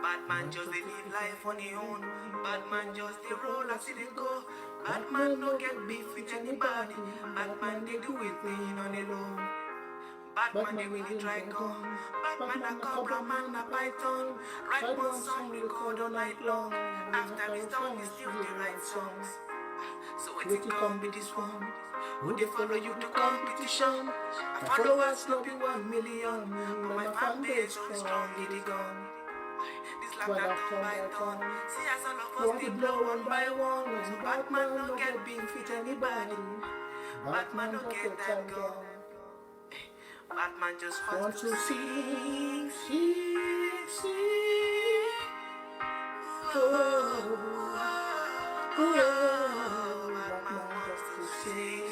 Bad man just they live life on their own. Bad man just they roll as they go. Bad man no get beef with anybody. Bad man they do it thing on their own. Bad man they really try go. Bad man a cobra man a python. Write one song record all night long. After it's done we still the right songs. So when you come with this one, would they follow you to competition? My followers no be 1 million, but my fan base strong get it gone. This like that turn by turn. See as all of us they blow one by one. Batman no get beef with anybody. Batman no get that gun. Batman just want to see. Batman just to see.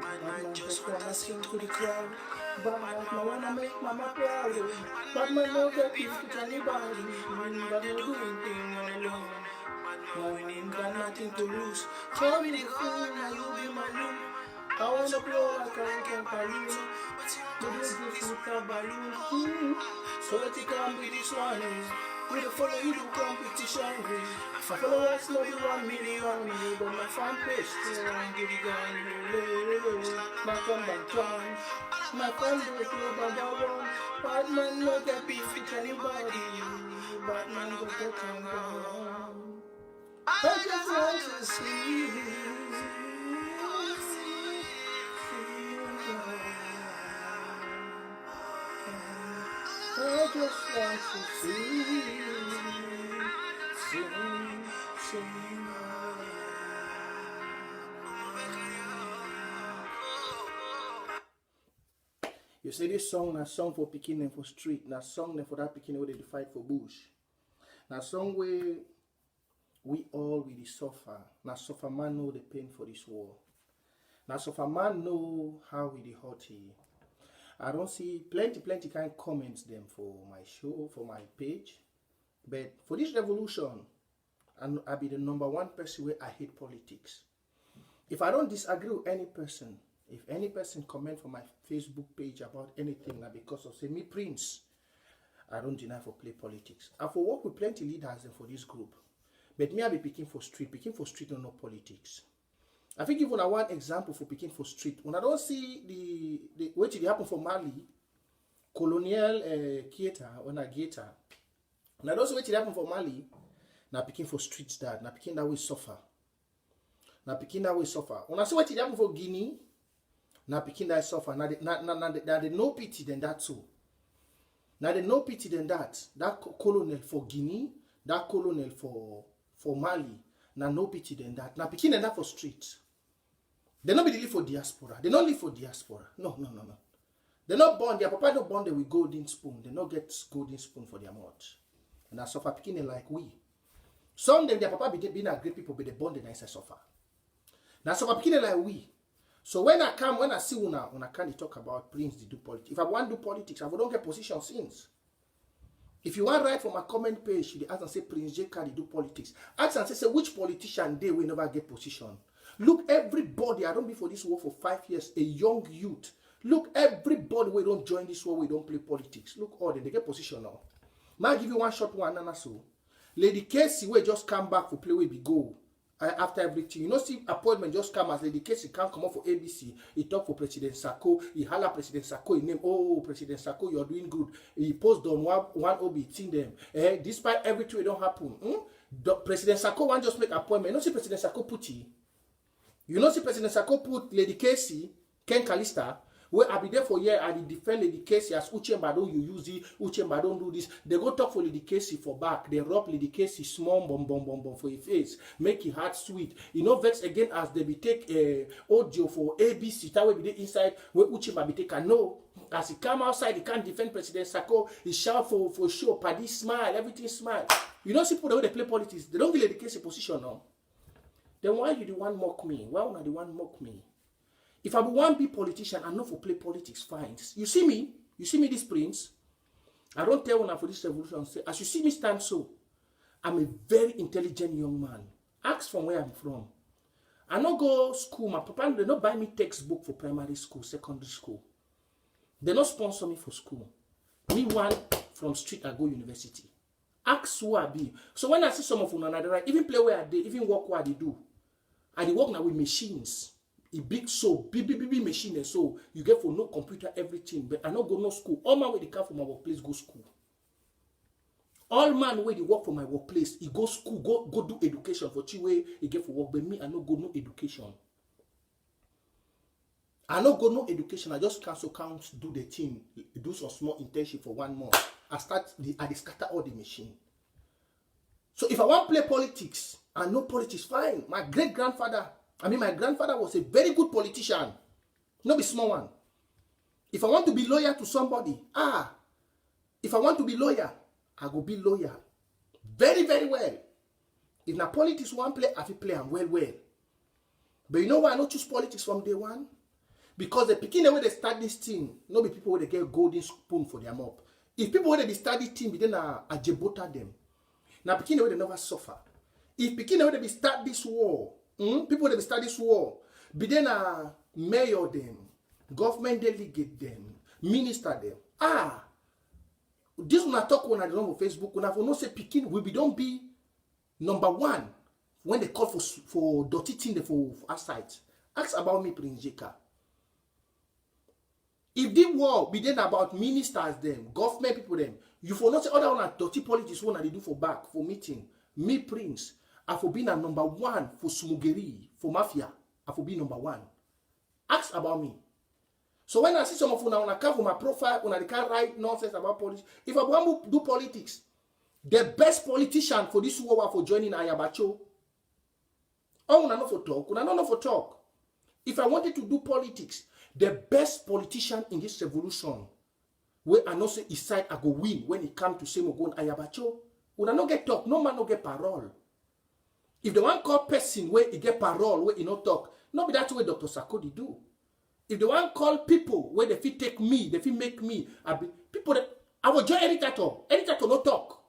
Batman just wanna sing to the crowd. Batman wanna make mama proud. Batman no get beef with anybody. Batman no doing thing on alone. Batman ain't got nothing to lose. Tell me the corner, you be my loot. I wanna blow like I can balloon. But you do this with a balloon. So let it come with this one. We don't follow you to competition. My followers know you 1 million. But my fan page still ain't get it gone. My turn. My fan don't go down. Batman no get beef with anybody. Batman go get on down. I just want to see you. I just want to see you. You say this song na song for picking and for street, na song for that picking where they fight for bush. Na song where we all really suffer. Na suffer man know the pain for this war. Na suffer man know how we the hurty. I don't see plenty kind of comments them for my show, for my page. But for this revolution, I be the #1 person where I hate politics. If I don't disagree with any person, if any person comment for my Facebook page about anything, now because of say me Prince, I don't deny for play politics. I for work with plenty leaders for this group. But me I be picking for street don't know politics. I think even I one example for picking for street. When I don't see the what did happen for Mali, colonial theater when I get her. When I don't see what did happen for Mali, now picking for streets that now picking that way suffer. When I see what did happen for Guinea, now picking that suffer. Now they no pity than that too. Now they no pity than that. That colonel for Guinea, that colonel for Mali, now no pity than that. Now picking that for streets. They not be live for diaspora. They not live for diaspora. No. They not born. Their papa not born them with golden spoon. They not get golden spoon for their mouth. And I suffer picking like we. Some of them their papa be being a great people, but they born the nice suffer. Now suffer picking like we. So when I see una can't talk about Prince they do politics. If I want to do politics, I don't get position since. If you want to write from my comment page, you ask and say Prince J can do politics. Ask and say which politician they will never get position. Look, everybody, I don't be for this war for 5 years, a young youth. Look, everybody we don't join this war, we don't play politics. Look, all they get position now. Now give you one short one, and so. Lady Casey will just come back for play with be go. After everything, you know, see appointment just come as Lady Casey can't come up for ABC. He talk for President Sako. He holla President Sako. He name, oh, President Sako, you're doing good. He post on one OB team them. Despite everything, it don't happen. President Sako want just make appointment. You know, see President Sako put he. You know, see President Sako put Lady Casey, Ken Kalista, where I be there for a year, I defend Lady Casey as Uchembado, you use it, Uchembado do this. They go talk for Lady Casey for back. They rub Lady Casey small bomb for your face. Make it heart sweet. You know, vex again as they be take audio for ABC. That way be the inside where Uchemba be take a no. As he come outside, he can't defend President Sako. He shout for sure, paddy smile, everything smile. You know, see people the way they play politics, they don't give Lady Casey position now. Then why you the one mock me? Why would the one mock me? If I be one big politician, I know for play politics fine. You see me, this Prince. I don't tell one for this revolution. Say, as you see me stand so, I'm a very intelligent young man. Ask from where I'm from. I no go school. My papa, they not buy me textbook for primary school, secondary school. They not sponsor me for school. Me one from street, I go university. Ask who I be. So when I see some of them, even play where I did, even work where they do, I work now with machines. A big big machine, and so you get for no computer, everything. But I not go no school. All man where they come from my workplace go school. All man where they work for my workplace, he go school, go do education for way he get for work. But me, I no go no education. I no go no education. I just cancel count, do the thing, do some small internship for 1 month. I scatter all the machine. So if I want to play politics, I know politics fine. My grandfather was a very good politician. No be small one. If I want to be lawyer to somebody, if I want to be lawyer, I go be lawyer. Very, very well. If na politics one play, I will play and well. But you know why I not choose politics from day one? Because the beginning when they start this thing, no be people where they get golden spoon for their mouth. If people where they be study team, be then a jebota them. Now beginning where they never suffer. If beginning where they be start this war, people where they be start this war, be then a mayor them, government delegate them, minister them. This one I talk when I don't on Facebook. When I for no say Pekin, we don't be number one when they call for dirty thing for Oversight. Ask about me, Prince Jeka. If the war be then about ministers them, government people them, you for not say other one dirty politics one they do for back for meeting. Me Prince, I for being a number one for smuggery, for mafia. I for be number one. Ask about me. So when I see some of you now, I come for my profile, when I can't write nonsense about politics. If I want to do politics, the best politician for this war for joining Ayabacho. Oh, I not for talk. I not for talk. If I wanted to do politics, the best politician in this revolution, where I know say his side I go win when it come to say Mogon Ayabacho, when I not get talk, no man no get parole. If the one call person where he get parole, where he not talk, not be that way Dr. Sarkozy do. If the one call people where they fit take me, they fit make me, people that I will join Editator. Editator no talk.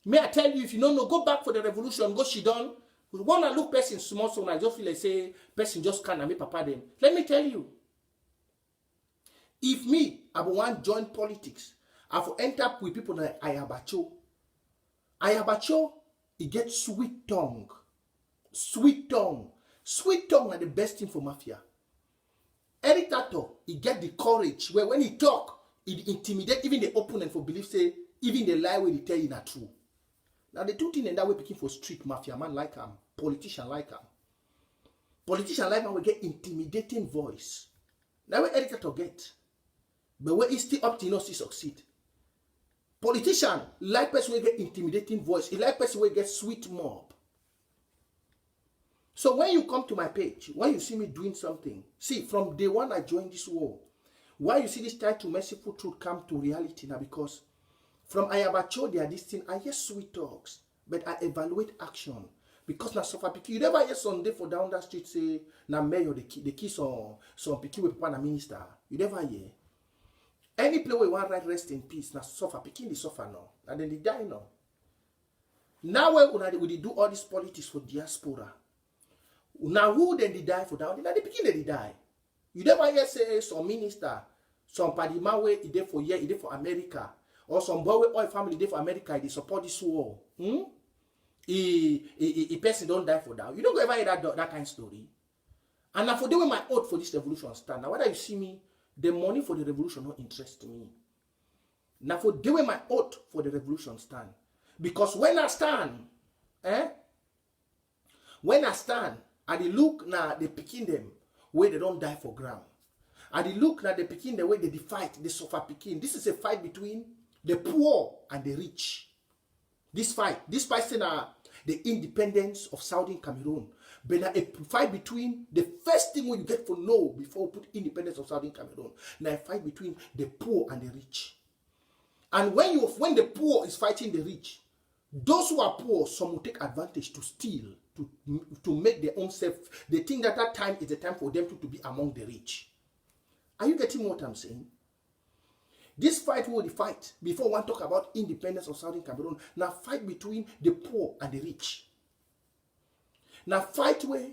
May I tell you, if you don't know, go back for the revolution, go she done. When I look person small, so I just feel like say person just can't make papa them. Let me tell you, if me I want join politics, I will end up with people like Ayabacho. Ayabacho, he gets sweet tongue. Sweet tongue. Sweet tongue are the best thing for mafia. Editator, he get the courage where when he talk, he intimidate even the opponent for belief say even the lie where he tell you not true. Now the two things in that way picking for street mafia man like him, politician like him. Politician like him will get intimidating voice. That way Editator get. But when he still up to not see succeed. Politician like person will get intimidating voice. He like person will get sweet mob. So when you come to my page, when you see me doing something, see, from day one I joined this war, why you see this title Merciful Truth come to reality now, because from Ayabacho, they are this thing, I hear sweet talks, but I evaluate action. Because now suffer picky, you never hear Sunday for down that street say, now mayor, the kiss on some picky with one minister. You never hear. Any place where one right rest in peace, now suffer picky, they suffer now. And then they die now. Now when we do all this politics for diaspora, now who then they die for down? Now they begin they die. You never hear say some minister, some padima way he did for year, he did for America, or some boy with oil family did for America, they support this war. A person don't die for that. You don't go ever hear that kind of story. And now for the way my oath for this revolution stand. Now whether you see me, the money for the revolution not interest me. Now for the way my oath for the revolution stand. Because when I stand, I dey look now they picking them where they don't die for ground. I dey look now they picking the way they fight, they suffer picking. This is a fight between the poor and the rich. This fight is the independence of Southern Cameroon. But now a fight between the first thing when you get to know before we put independence of Southern Cameroon. Now a fight between the poor and the rich. And when the poor is fighting the rich, those who are poor, some will take advantage to steal, to make their own self. They think that that time is the time for them to be among the rich. Are you getting what I'm saying? This fight will be fight before one talk about independence of Southern Cameroon. Now fight between the poor and the rich. Now fight where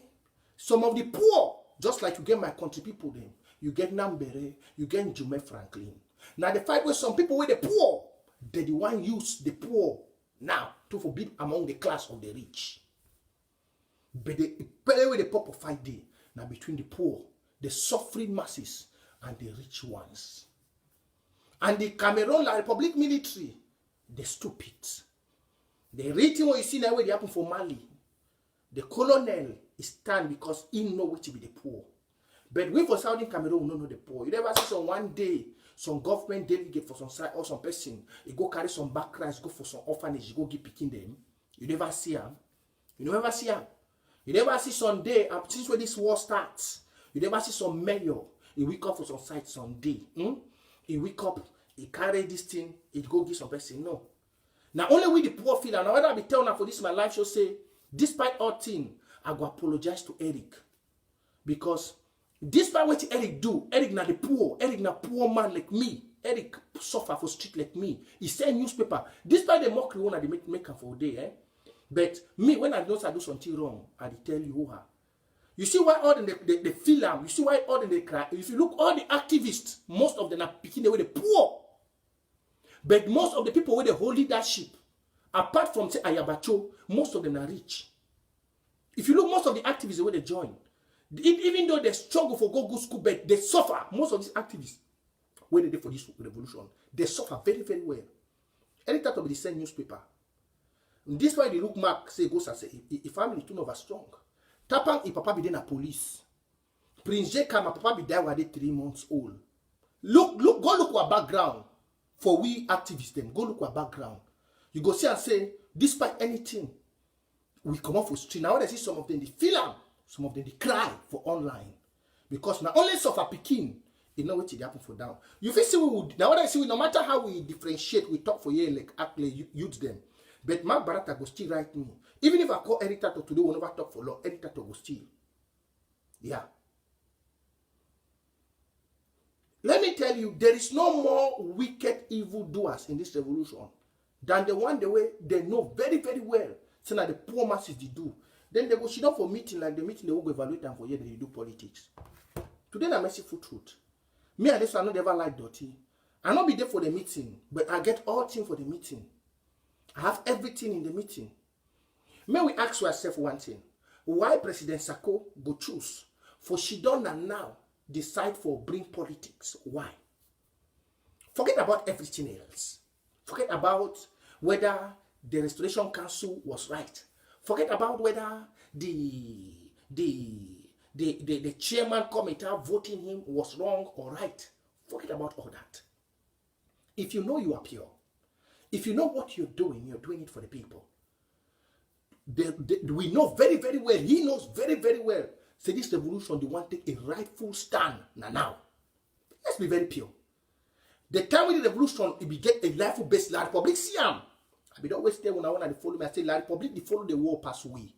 Some of the poor, just like you get my country people then, you get Nambere, you get Jume Franklin. Now the fight with some people with the poor, they the one use the poor now to forbid among the class of the rich. But the play with the proper fight day now between the poor, the suffering masses, and the rich ones. And the Cameroon La Republic military, they stupid. The rating what you see now where they happen for Mali. The colonel is stand because he know what to be the poor. But we for Southern Cameroon, we don't know the poor. You never see some one day, some government delegate for some side or some person, he go carry some back rice, go for some orphanage, he go give picking them. You never see them. You never see them. You never see some day, since when this war starts, you never see some mayor, he wake up for some site some day. He wake up, he carry this thing, he go give some person. No. Now only we the poor feel, and whether I be telling her for this my life, she'll say, despite all thing, I go apologize to Eric. Because despite what Eric do, Eric na the poor, Eric na poor man like me. Eric suffer for street like me. He sell newspaper. Despite the mockery one they make for a day, But me, when I know I do something wrong, I tell you who are. You see why all the film, you see why all they cry. If you look all the activists, most of them are picking away the poor. But most of the people with the whole leadership, apart from say Ayabacho, most of them are rich. If you look, most of the activists where they join, even though they struggle for go good school, but they suffer. Most of these activists, when they did for this revolution, they suffer very, very well. Any type of the same newspaper. And this why they look Mark say goes and say, if family too over strong. Tapang if papa be then a police. Prince J Kama papa be there when they 3 months old. Go look our background for we activists them. Go look our background. You go see and say, despite anything, we come off with street. Now when I see some of them they feel them, some of them they cry for online. Because now only suffer picking, you know what they happen for down. You feel see we would now when I see we no matter how we differentiate, we talk for year like actually use them. But Mark Barata go still write me. Even if I call Eric Tato today, we'll never talk for long. Eric Tato go still. Yeah. Let me tell you, there is no more wicked evildoers in this revolution than the one the way they know very, very well. So now the poor masses they do. Then they go sit down for meeting, like the meeting they will go evaluate them for year they do politics. Today na merciful truth. Me and this I not ever like dirty. I not be there for the meeting, but I get all things for the meeting. I have everything in the meeting. May we ask ourselves one thing. Why President Sako go choose for she done and now decide for bring politics? Why? Forget about everything else. Forget about whether the Restoration Council was right. Forget about whether the chairman committee voting him was wrong or right. Forget about all that. If you know you are pure, if you know what you're doing it for the people. We know very, very well. He knows very, very well. Say this revolution, they want to take a rightful stand now. Let's be very pure. The time with the revolution, it be get a rightful base. La Republic, Siam. I be always tell when I want to follow me. I say La Republic, they follow the war pass away.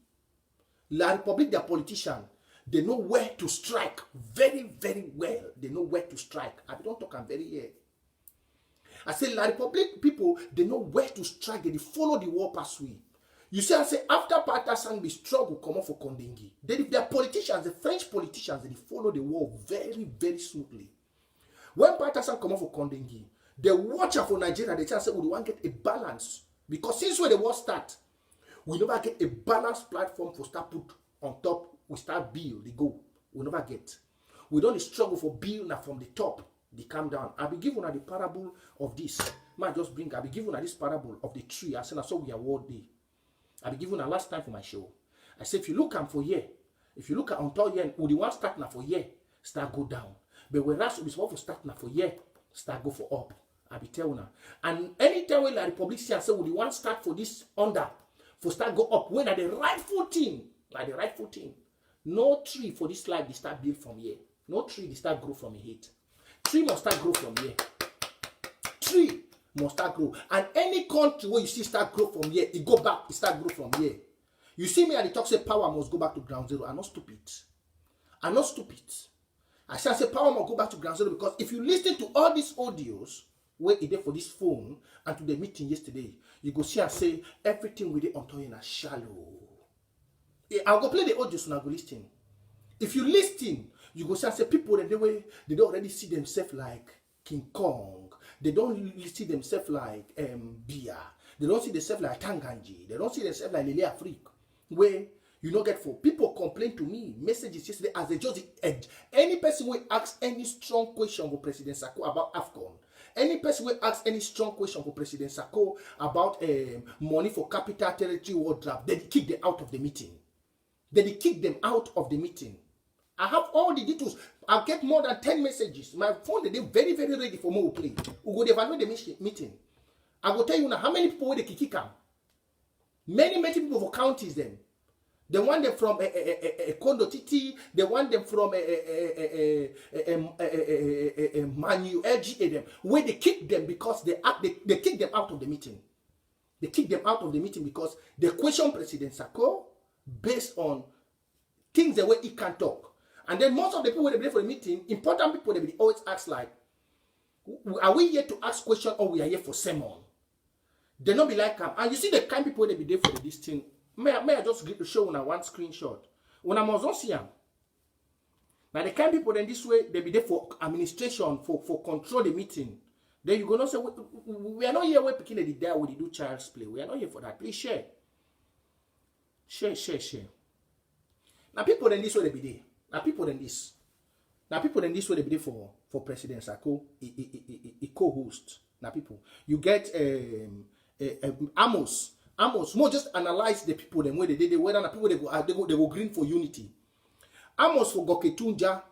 La Republic, their politicians, they know where to strike very, very well. They know where to strike. I don't talk I'm very here. I say La Republic people, they know where to strike. They follow the war pathway. You see, I say after Partisan be struggle come up for Kondengi. Then if their politicians, the French politicians, they follow the war very, very smoothly. When Partisan come up for Kondengi, they watch out for Nigeria. They just say, we want to get a balance. Because since when the war start, we never get a balanced platform for start put on top. We start build, they go. We never get. We don't struggle for build now from the top. They come down. I'll be giving the parable of this. I'll be giving this parable of the tree. I said, I saw we are war day. I'll be giving a last time for my show. I said, if you look for year, if you look at on top year, would the one start now for year, start go down. But whereas we supposed to start now for year, start go for up. I'll be telling her. And anytime when the Republic say, would the one start for this under, for start go up, when at the rightful thing, like the rightful thing, no tree for this life, they start build from here. No tree, they start grow from here. Tree must start grow from here. Tree must start grow. And any country where you see start grow from here, it go back, it start grow from here. You see me at the talk say power must go back to ground zero. I'm not stupid. I'm not stupid. I say power must go back to ground zero because if you listen to all these audios where it there for this phone and to the meeting yesterday, you go see and say everything with it on Toyin is shallow. I'll go play the audios and I'll go listen. If you listen, you go say people that they don't already see themselves like King Kong. They don't see themselves like Bia. They don't see themselves like Tanganji. They don't see themselves like Lele Afrique. Where you don't get for people complain to me messages yesterday as they just any person will ask any strong question for President Sako about AFCON. Any person will ask any strong question for President Sako about money for capital territory war draft, they kick them out of the meeting. They kick them out of the meeting. I have all the details. I'll get more than 10 messages. My phone, they're very, very ready for more play. We go evaluate the meeting. I will tell you now how many people they kick them. Many people for counties them. They want them from Kondo Titi. They want them from Manu LGA them. Where they kick them because they kick them out of the meeting. They kick them out of the meeting because they question President Sako based on things the way he can talk. And then most of the people that be there for the meeting, important people, they always ask like, are we here to ask questions or we are here for sermon? They not be like, and you see the kind of people that be there for this thing. May I just show you one screenshot? When I'm on see them. Now the kind of people then this way, they be there for administration, for control the meeting. Then you gonna say, we are not here where people they there when they do child's play. We are not here for that. Please share. Share. Now people then this way they be there. Now people then this way they be there for President Sako, a co-host. Now people, you get Amos, more just analyze the people them where they did whether people they go green for unity. Amos for Goketunja,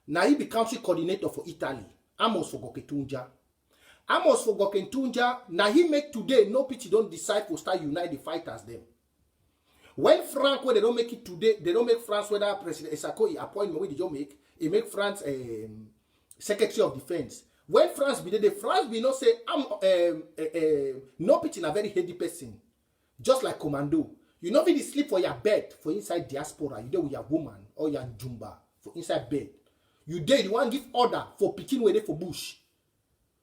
now he be country coordinator for Italy. Amos for Goketunja. Amos for Goketunja, now he make today no pity don't decide for start unite the fighters them. When France, where they don't make it today, they don't make France whether President Sako appointment where they don't make, he make France Secretary of Defense. When France be there, France be not say no pitch in a very heady person, just like commando. You not really sleep for your bed for inside diaspora. You there with your woman or your jumba for inside bed. You there you want give order for Pekin where they for bush.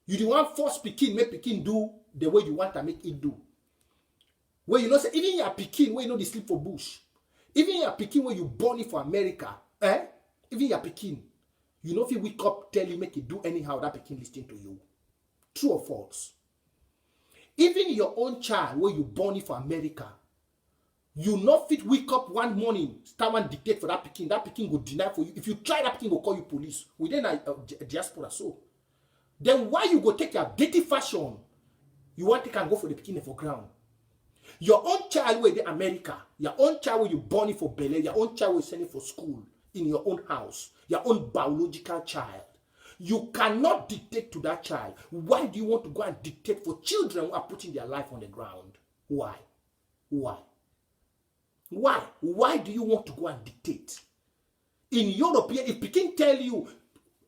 You the one force Pekin make Pekin do the way you want to make it do. Where you know say even your Pekin where you know they sleep for bush, even your Pekin where you born it for America, even your Pekin. You know if you wake up, tell you, make it do anyhow, that Pekin listening to you. True or false? Even your own child, where you born it for America, you not fit wake up one morning, start one dictate for that Pekin go deny for you. If you try, that Pekin go call you police. Within a diaspora, so. Then why you go take your dirty fashion, you want to can go for the Pekin for ground? Your own child where the America, your own child where you born it for Bele, your own child where you send it for school, in your own house, your own biological child. You cannot dictate to that child. Why do you want to go and dictate for children who are putting their life on the ground? Why? Why do you want to go and dictate? In Europe, if Pekin tell you,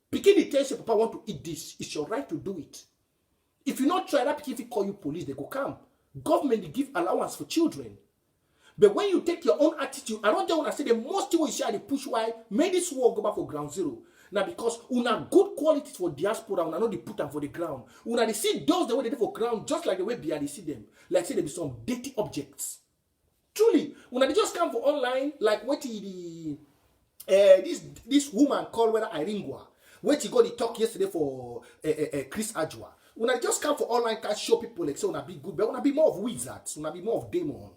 Pekin tells you, Papa want to eat this, it's your right to do it. If you not try that, Pekin, if you call you police, they go come. Government, they give allowance for children. But when you take your own attitude, I don't want to say the most you will share the push why made this war go back for ground zero. Now because una good qualities for diaspora, una not they put them for the ground. Una they see those the way they do for ground, just like the way they see them. Like say they be some dirty objects. Truly, una they just come for online, like what the this woman called whether Iringwa, where she got the talk yesterday for Chris Ajwa. Una just come for online can show people like say una be good, but una be more of wizards, una be more of demon.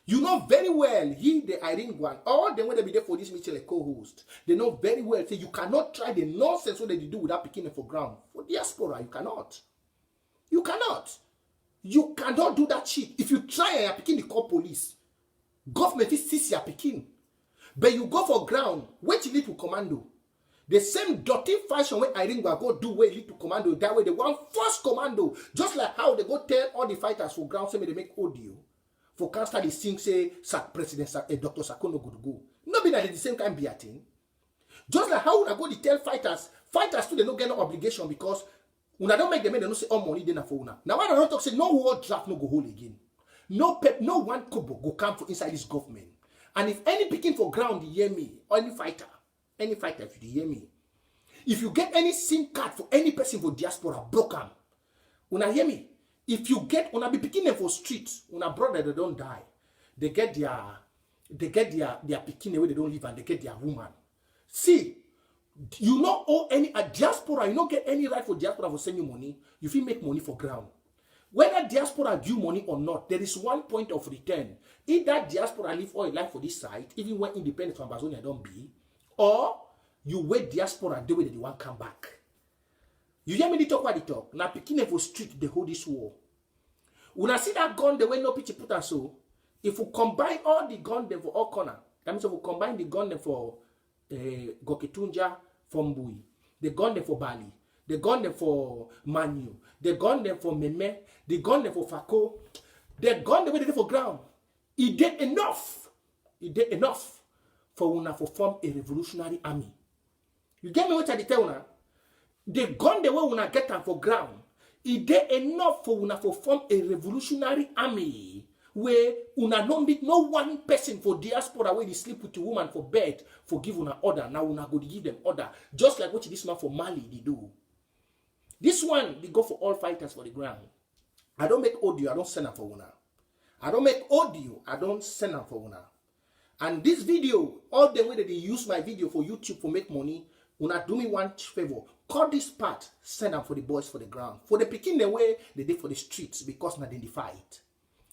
You know very well, the Irene one, or the way they be there for this meeting like co-host, they know very well, say you cannot try the nonsense what they do without picking it for ground. For diaspora, you cannot. You cannot do that shit. If you try and you're picking the call police, government is sees you're picking. But you go for ground, wait till lead to commando. The same dirty fashion when Irene go do where lead to commando, that way they want first commando. Just like how they go tell all the fighters for ground, say they make audio. For cancer, they sing, say, President Dr. Sakono go. No be that the same kind of be a thing. Just like how I go to tell fighters too, they don't get no obligation because when I don't make them, they don't say all money then for una. Now I don't talk say no war draft no go hold again. No no one kobo go come for inside this government. And if any picking for ground, you hear me, or any fighter, if you hear me, if you get any SIM card for any person for diaspora, block them. Una hear me? If you get, una be picking them for streets, una brother they don't die. They get their picking away, they don't live and they get their woman. See, you not owe any a diaspora, you don't get any right for diaspora for send you money. You feel make money for ground. Whether diaspora due money or not, there is one point of return. If that diaspora live all life for this side, even when independent from Amazonia don't be, or you wait diaspora the way that you want come back. You hear me? They talk what they talk. Now picking for street, they hold this war. When I see that gun, the way no pitch put and so, if we combine all the gun them for all corner, that means if we combine the gun them for Goketunja, for Mbui, the gun them for Bali, the gun them for Manu, the gun them for Meme, the gun them for Fako, the gun them for ground. It did enough. It did enough for una for form a revolutionary army. You get me what I tell una? The gun the way una get them for ground. It did enough for una for form a revolutionary army where una don't meet no one person for diaspora where they sleep with a woman for bed for give una order. Now una go to give them order. Just like what this man for Mali they do. This one, they go for all fighters for the ground. I don't make audio, I don't send them for una. I don't make audio, I don't send them for una. And this video, all the way that they use my video for YouTube for make money, una do me one favor. Cut this part, send them for the boys for the ground. For the picking the way they did for the streets because not identify it.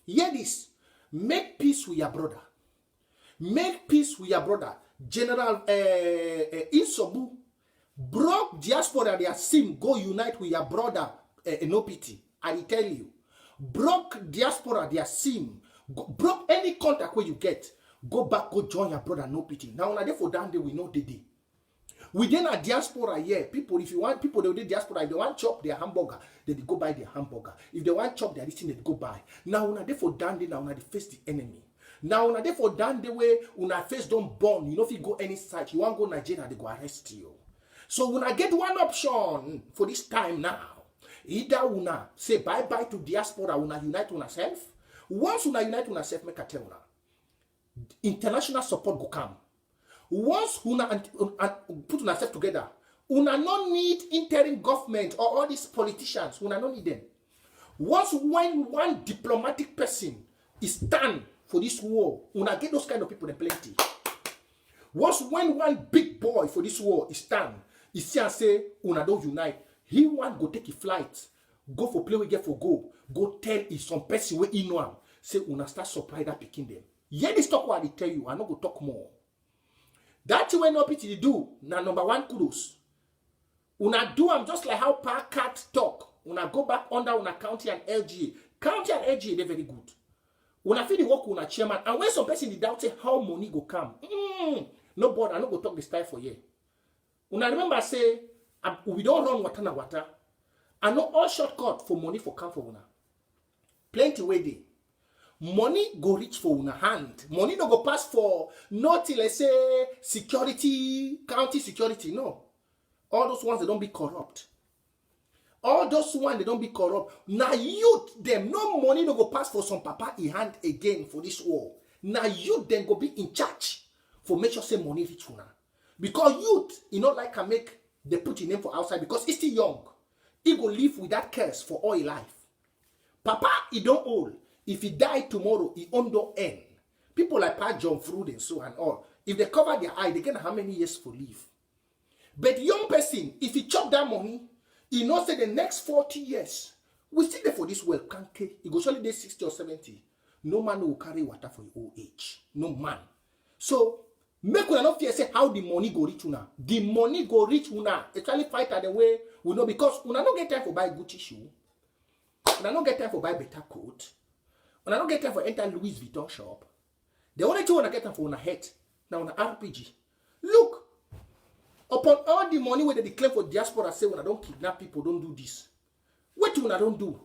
Hear this. Make peace with your brother. Make peace with your brother. General Isobu broke diaspora their sim. Go unite with your brother no pity. I tell you. Broke diaspora their sim. Broke any contact where you get. Go back, go join your brother no pity. Now on a day for down there we know the day. Within a diaspora, yeah, people, if you want people, they will do diaspora. If they want chop their hamburger, they go buy their hamburger. If they want chop their thing, they go buy. Now, una dey for down there, now una dey face the enemy. Now, una dey for down the way, una face don't burn. You know, if you go any side, you want to go Nigeria, they go arrest you. So, una get one option for this time now. Either una say bye-bye to diaspora, una unite una self. Once una unite una self, make a tell una. International support go come. Once una put yourself together, una no need interim government or all these politicians. Una no need them. Once when one diplomatic person is stand for this war, una get those kind of people in plenty. Once when one big boy for this war is stand, he see and say una don't unite. He want go take a flight, go for play we get for go tell is some person where he know him. Say una start supply that picking them. Yeah, this talk what I tell you. I no go talk more. That's when no pity do. Now number one kudos. Una do am just like how Packard talk. Una go back under una county and LGA. County and LGA, they're very good. Una feel the work una chairman. And when some person doubt say how money go come. No board, I no go talk this time for you. Una remember say we don't run water na water. I know all shortcut for money for come for una. Plenty way dey. Money go reach for una hand. Money no go pass for nothing, let's say, security, county security. No. All those ones, they don't be corrupt. All those ones, they don't be corrupt. Now youth, them, no money no go pass for some papa in hand again for this war. Now youth, then go be in charge for make sure say money reach una. Because youth, you know, like can make, they put your name for outside because he's still young. He go live with that curse for all his life. Papa, he don't old. If he die tomorrow, he don't end. People like Pa John Fruit and so and all. If they cover their eye, they get how many years for live. But young person, if he chop that money, he knows that the next 40 years, we still there for this world. He go surely day 60 or 70. No man will carry water for your old age. No man. So, make una not fear say how the money go reach una. The money go reach una. Actually fight at the way we know because una don't get time for buy Gucci shoe. Una don't get time for buy better coat. When I don't get time for enter Louis Vuitton shop, the only thing when I get time for on a head, now on a RPG. Look, upon all the money where they claim for diaspora, say when I don't kidnap people, don't do this. What when I don't do?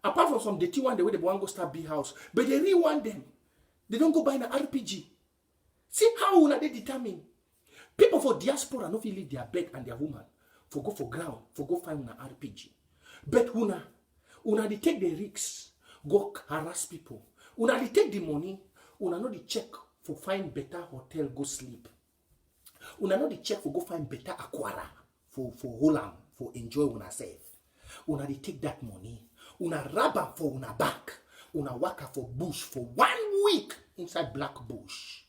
Apart from some dirty one, the way they want to go start big house, but they really want them. They don't go buy an RPG. See how una they determine. People for diaspora no feel leave their bed and their woman for go for ground, for go find an RPG. But una they take the risks. Go harass people. Una they take the money. Una know the check for find better hotel go sleep. Una know the check for go find better aquara for Holland for enjoy una self. Una they take that money. Una rubber for una back. Una waka for bush for 1 week inside black bush.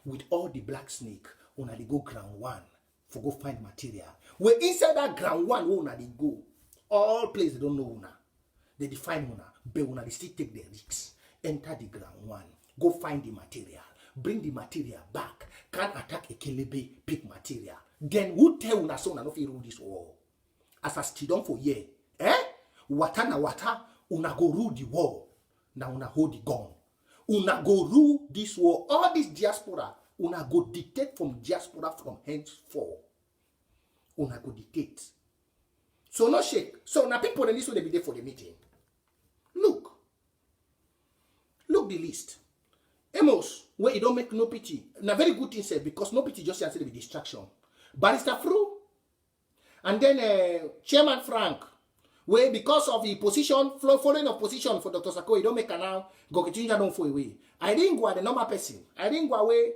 With all the black snake, una dey go ground one for go find material. Where inside that ground one, where una dey go, all place they don't know una. They define una, but una they still take the risks. Enter the ground one, go find the material, bring the material back, can attack Ekelebe, pick material. Then who tell una so una no fit rule this war? As I still done for year, Wata na wata, una go rule the war. Now una hold the gun. Una go rule this war. All this diaspora, una go dictate from diaspora from henceforth. Una go dictate. So no shake. So now people in this way they be there for the meeting. Look the list. Amos, where you don't make no pity. Now very good thing said because no pity just say be distraction. Barrister Fru, and then Chairman Frank, where because of the position, following of position for Dr. Sako, you don't make a now, go continue don't fall away. I didn't go the normal person. I didn't go away.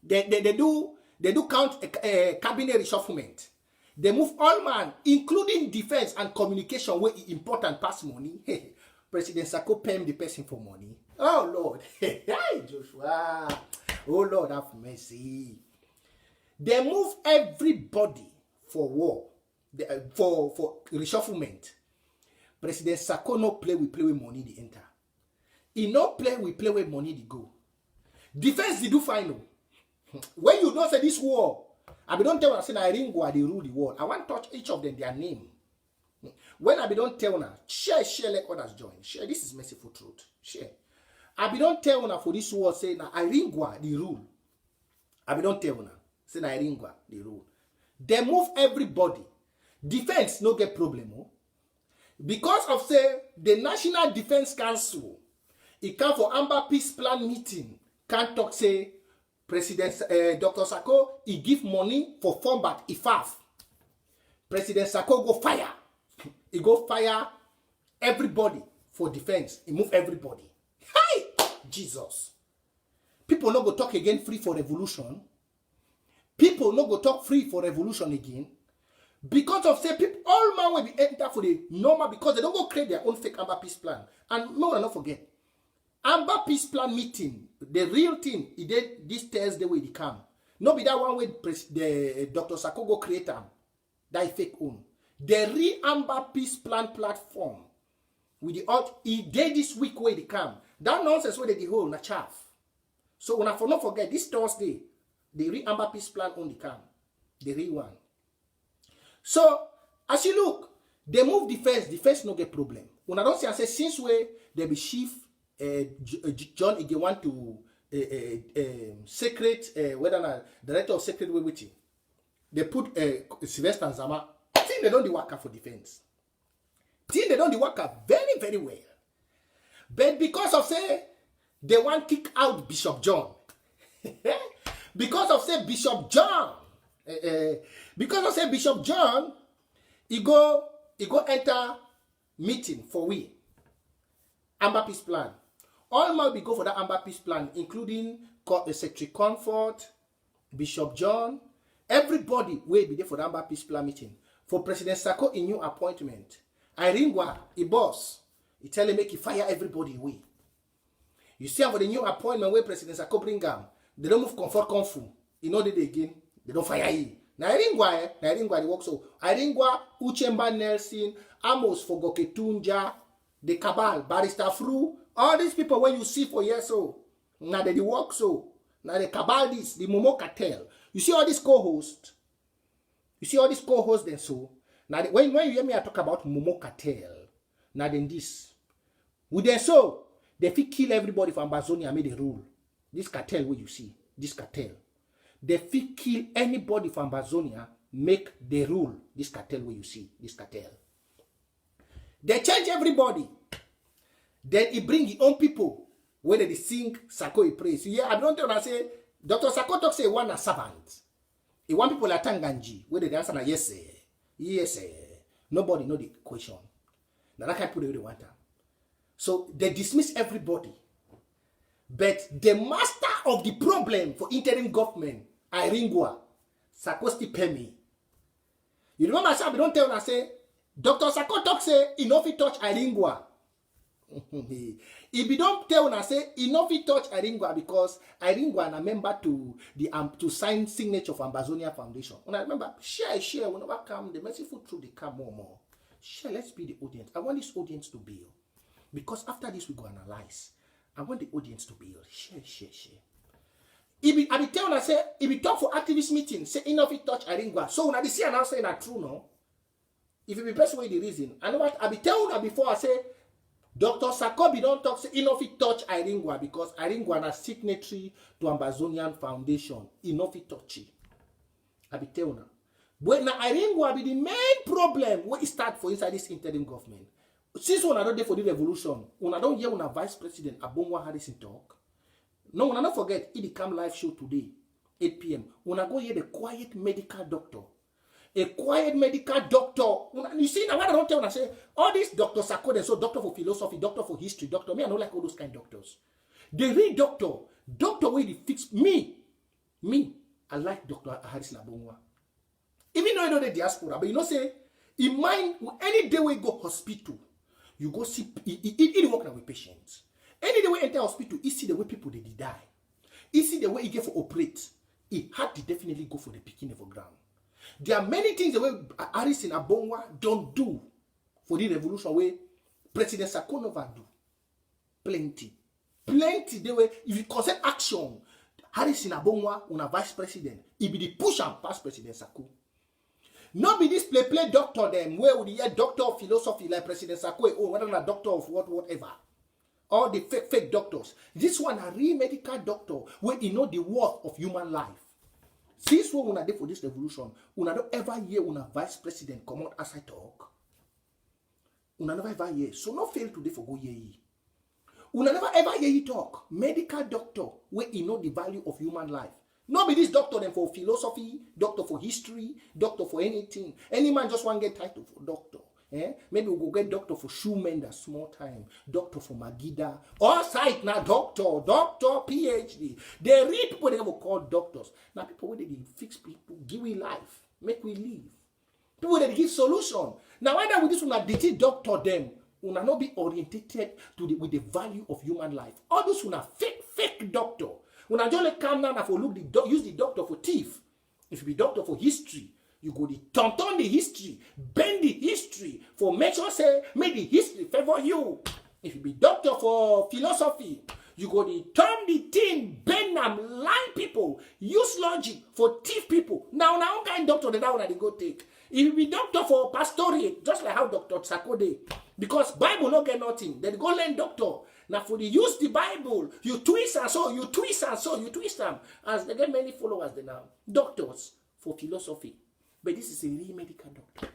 They do count cabinet reshufflement. They move all man, including defense and communication, where important pass money. President Sako pay the person for money. Oh Lord, hey Joshua, oh Lord have mercy. They move everybody for war, for reshufflement. President Sako no play with money they enter. He no play with money they go. Defense they do final. When you don't say this war, I be don't tell una say na Iringwa they rule the world. I want to touch each of them their name. When I be don't tell una, share, let others join. Share, this is merciful truth. Share. I be don't tell una for this war say na Iringwa the rule. I be don't tell una say na Iringwa the rule. They move everybody. Defense no get problem. Oh? Because of say the National Defense Council, it come for Amba peace plan meeting. Can't talk say President Dr. Sako, he give money for combat IFAF. President Sako go fire. He go fire everybody for defense. He move everybody. Hi! Jesus. People no go talk again free for revolution. People no go talk free for revolution again. Because of say people, all man will be enter for the normal because they don't go create their own fake Amba peace plan. And no one not forget. Amba peace plan meeting, the real thing, he did this Thursday where he come. No be that one where the Dr. Sako go create them. That fake own. The real Amba peace plan platform with the out, he did this week where they come. That nonsense where they the whole na chaff. So when I for not forget this Thursday, the real Amba peace plan only come. The real one. So as you look, they move defense no get problem. When I don't say since where they be chief John again want to secret whether not director of secret way with him. They put Sylvester and Zama. I think they don't the worker for defense. I think they don't the worker very, very well. But because of say they want kick out Bishop John. Because of say Bishop John. Because of say Bishop John, he go enter meeting for we. Amba peace plan. All man be go for that Amba peace plan, including Secretary Comfort, Bishop John, everybody will be there for the Amba peace plan meeting. For President Sako, a new appointment. Iringwa, a boss, he tell him make he fire everybody away. You see, for the new appointment where President Sako bring them, they don't move comfort comfu. You know they again, they don't fire him. Na Iringwa, they work so. Iringwa, Uchemba Nelson, Amos Fogoketunja, the Cabal, Barrister Fru, all these people when you see for years so, now they work so, now the Cabal this, the Momo Cartel. You see all these co-hosts? You see all these co-hosts then so? Now when you hear me I talk about Momo Cartel, now then this. With them so, they fit kill everybody from Amazonia made a rule. This cartel where you see, this cartel. They fit kill anybody from Amazonia, make the rule. This cartel where you see, this cartel. They change everybody. Then he bring his own people where they sing Sako he praise. Yeah, I don't tell say Dr. Sako talk say one a servant. He want people like Tanganji where they answer na yes sir. Yes sir. Nobody know the question. Now that kind of people they want them. So they dismiss everybody. But the master of the problem for interim government, Iringwa, Sako still pay me. You remember I don't tell and say Dr. Sako talk say he no fit touch Iringwa. If you don't tell una say enough fit touch Iringwa because Iringwa na member to the to sign signature for Ambazonia Foundation. Una remember share we never come the merciful truth they come more. Share, let's be the audience. I want this audience to build because after this we go analyze. I want the audience to build. Share. If I be tell una say if you talk for activist meeting say enough fit touch Iringwa. So una be see and now say that true no. If you be person way the reason, I know what I be tell una before I say. Dr. Sakobi don't talk say enough it touch Iringwa because Iringwa na signatory to Ambazonian Foundation. Enough it touch it. I be tell now. But now Iringwa be the main problem where it start for inside this interim government. Since una don't dey for the revolution, una don't hear una Vice President Abongwa Harrison talk. No, una not forget it become live show today, 8 p.m. Una go hear the quiet medical doctor. A quiet medical doctor. You see, now what I don't tell, I say, all these Dr. Sakode, so doctor for philosophy, doctor for history, doctor, me, I don't like all those kind of doctors. They read doctor way they fix me, I like Dr. Harrison Abongwa. Even though you know the diaspora, but you know, say, in mind, any day we go hospital, you go see, he work now with patients. Any day we enter hospital, he see the way people, they die. He see the way he get for operate. He had to definitely go for the beginning of ground. There are many things the way Harrison Abongwa don't do for the revolution where President Sako never do. Plenty. The way if you consider action, Harrison Abongwa una vice president, he be the push and pass President Sako. Not be this play doctor them where would hear doctor of philosophy like President Sako or whether a doctor of whatever. All the fake doctors. This one a real medical doctor where he know the worth of human life. Since what una dey for this revolution, una don't ever hear una vice president come out as I talk. Una never ever hear. So no fail today for go hear ye. Una never ever hear you talk. Medical doctor where he know the value of human life. Not be this doctor then for philosophy, doctor for history, doctor for anything. Any man just want to get title for doctor. Maybe we'll go get doctor for Shoemender small time, doctor for Magida, Oversight now doctor, PhD. They read people they will call doctors. Now people where they fix people, give we life, make we live. People that give solution. Now why that with this one they doctor them, una not be orientated to with the value of human life. All those una fake doctor. Una just like come down and for look use the doctor for thief. If you be doctor for history. You go turn the history, bend the history for make sure say make the history favor you. If you be doctor for philosophy, you go turn the thing, bend them, lie people, use logic for thief people. Now one kind doctor that one they go take. If you be doctor for pastorate, just like how Dr. Sakode, because Bible no get nothing, they go learn doctor. Now for the use the Bible, you twist and so, you twist them. As they get many followers they now. Doctors for philosophy. But this is a real medical doctor.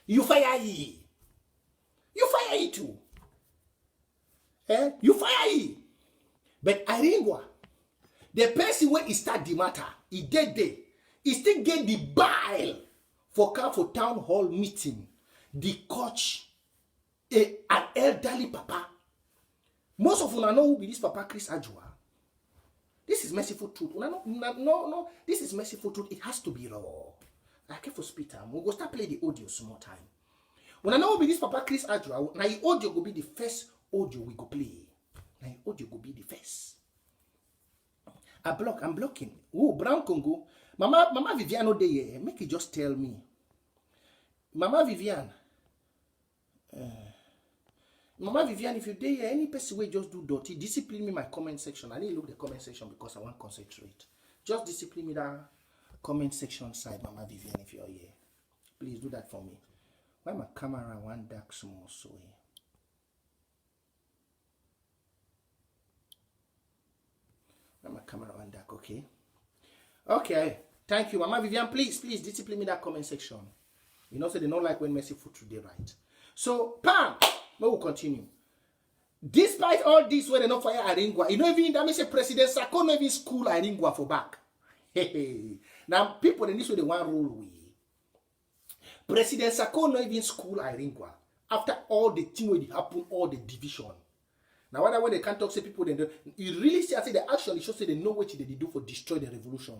You fire ye. You fire ye too. You fire ye. But Iringwa, the person where he start the matter, he did there. He still get the bile for town hall meeting. The coach, an elderly papa. Most of you know who be this papa Chris Ajua. This is merciful truth. No. This is merciful truth. It has to be raw. I care for speed time. We'll go start play the audio some more time. When I know be this Papa Chris Adra, now the audio will be the first audio we go play. Now the audio will be the first. I'm blocking. Oh, Brown Congo. Mama Vivian no dey here. Make it just tell me. Mama Vivian. Mama Vivian, if you dey here, any person will just do dirty, discipline me my comment section. I need to look the comment section because I want to concentrate. Just discipline me that comment section side, Mama Vivian, if you're here. Please do that for me. Why my camera one dark small so here? Why my camera one dark, okay? Okay. Thank you, Mama Vivian. Please discipline me that comment section. You know, so they don't like when messy food today, right? So, Pam, we will continue. Despite all this, when they not fire Iringwa, you know, even that means President Sako no even school Iringwa for back. Now, people in this way, they want rule we. President Sako no even school Iringwa. After all the thing will happen, all the division. Now, when they can't talk, say people, then you really see, I say the action, it shows they know what they do for destroy the revolution.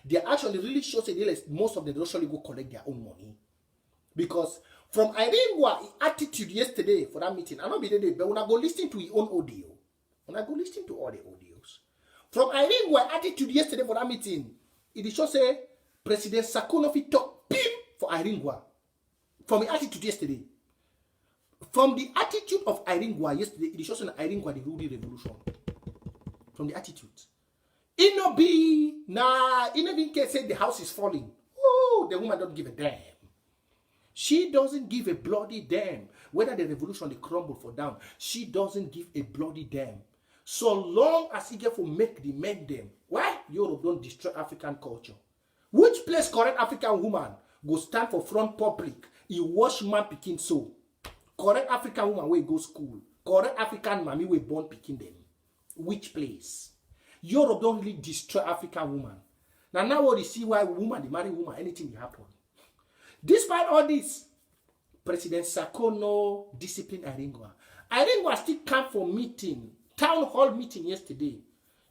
Their action really shows that most of them don't actually go collect their own money. Because From Iringwa attitude yesterday for that meeting, I not be there, but when I go listen to his own audio, when I go listen to all the audios, from Iringwa attitude yesterday for that meeting, it is just say President Sakonofi talk pim for Iringwa. From the attitude yesterday. From the attitude of Iringwa yesterday, it is just an Iringwa the ruling revolution. From the attitude. It no be, nah, it never can say the house is falling. Oh, the woman don't give a damn. She doesn't give a bloody damn whether the revolution they crumble for down. She doesn't give a bloody damn. So long as he get for make the men them. Why? Europe don't destroy African culture. Which place correct African woman go stand for front public? He wash man picking so. Correct African woman wey go school. Correct African mommy wey born picking them. Which place? Europe don't really destroy African woman. Now what you see why woman, they marry woman, anything will happen. Despite all this, President Sako no discipline Iringwa. Iringwa still come for meeting, town hall meeting yesterday.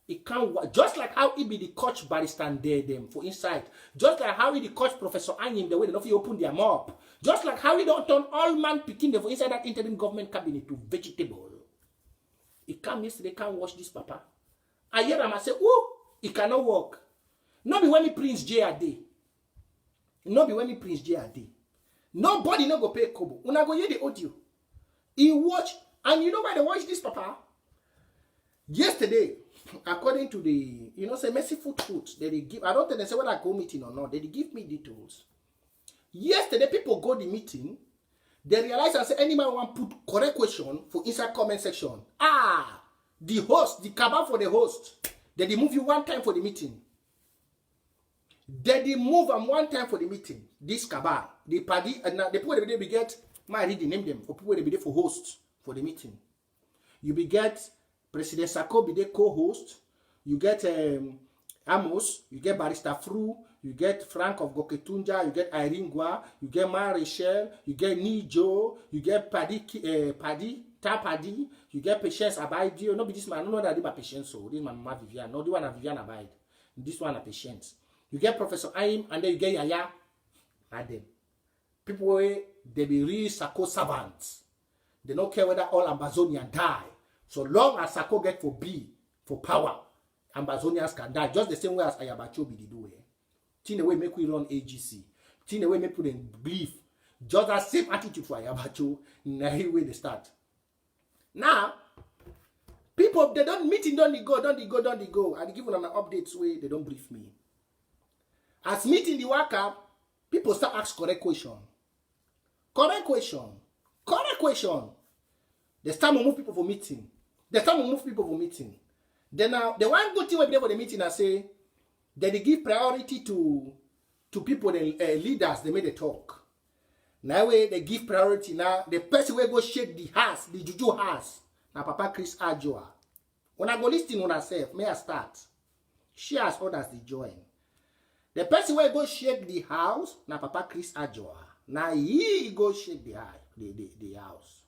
It can't, just like how he be the coach barrister and them for insight. Just like how he the coach Professor Anyim, the way they don't open their mouth. Just like how he don't turn all man picking them for inside that interim government cabinet to vegetable. He come yesterday, can't watch this papa. I hear him, I say, oh, it cannot work. Not be when me Prince J a day. Not be when me Prince J a day. Nobody no go pay kobo. Una go hear the audio. He watch, and you know why they watch this papa? Yesterday, according to the, you know, say merciful truth, they give, I don't think they say whether I go meeting or not, they give me details. Yesterday, people go the meeting, they realize and say, any man want put correct question for inside comment section. Ah, the host, the cabal for the host, they move you one time for the meeting. They move them one time for the meeting. This cabal, the party, and the people they be get, my read the name them, for people they be there for host for the meeting. You be get President Sako be the co-host. You get Amos. You get Barrister Fru. You get Frank of Goketunja. You get Iringwa. You get Marishel. You get Nijo. You get Paddy. You get Patience Abide. You know, this man. I don't know that they are Patience. So this man, Mama Vivian. No, the one are Vivian Abide. This one are Patience. You get Professor Aim, and then you get Yaya. Adam. People they be real Sako servants. They don't care whether all Ambazonians die. So long as Sako get for B, for power, Ambazonians can die. Just the same way as Ayabacho be the do. Tin the way make we run AGC. Tin the way make we believe. Just that same attitude for Ayabacho. Na way they start. Now, people, they don't meeting, don't they go. I give them an updates way, they don't brief me. As meeting the work up, people start ask correct question. Correct question. They start to move people for meeting. Then now, the one good thing we be there for the meeting, I say, that they give priority to people, the leaders, they made the talk. Now they give priority. Now, the person will go shake the house, the juju house. Now, Papa Chris Ajoa. When I go listing on herself, may I start? She has others to join. The person will go shake the house, now Papa Chris Ajoa. Now he go shake the house.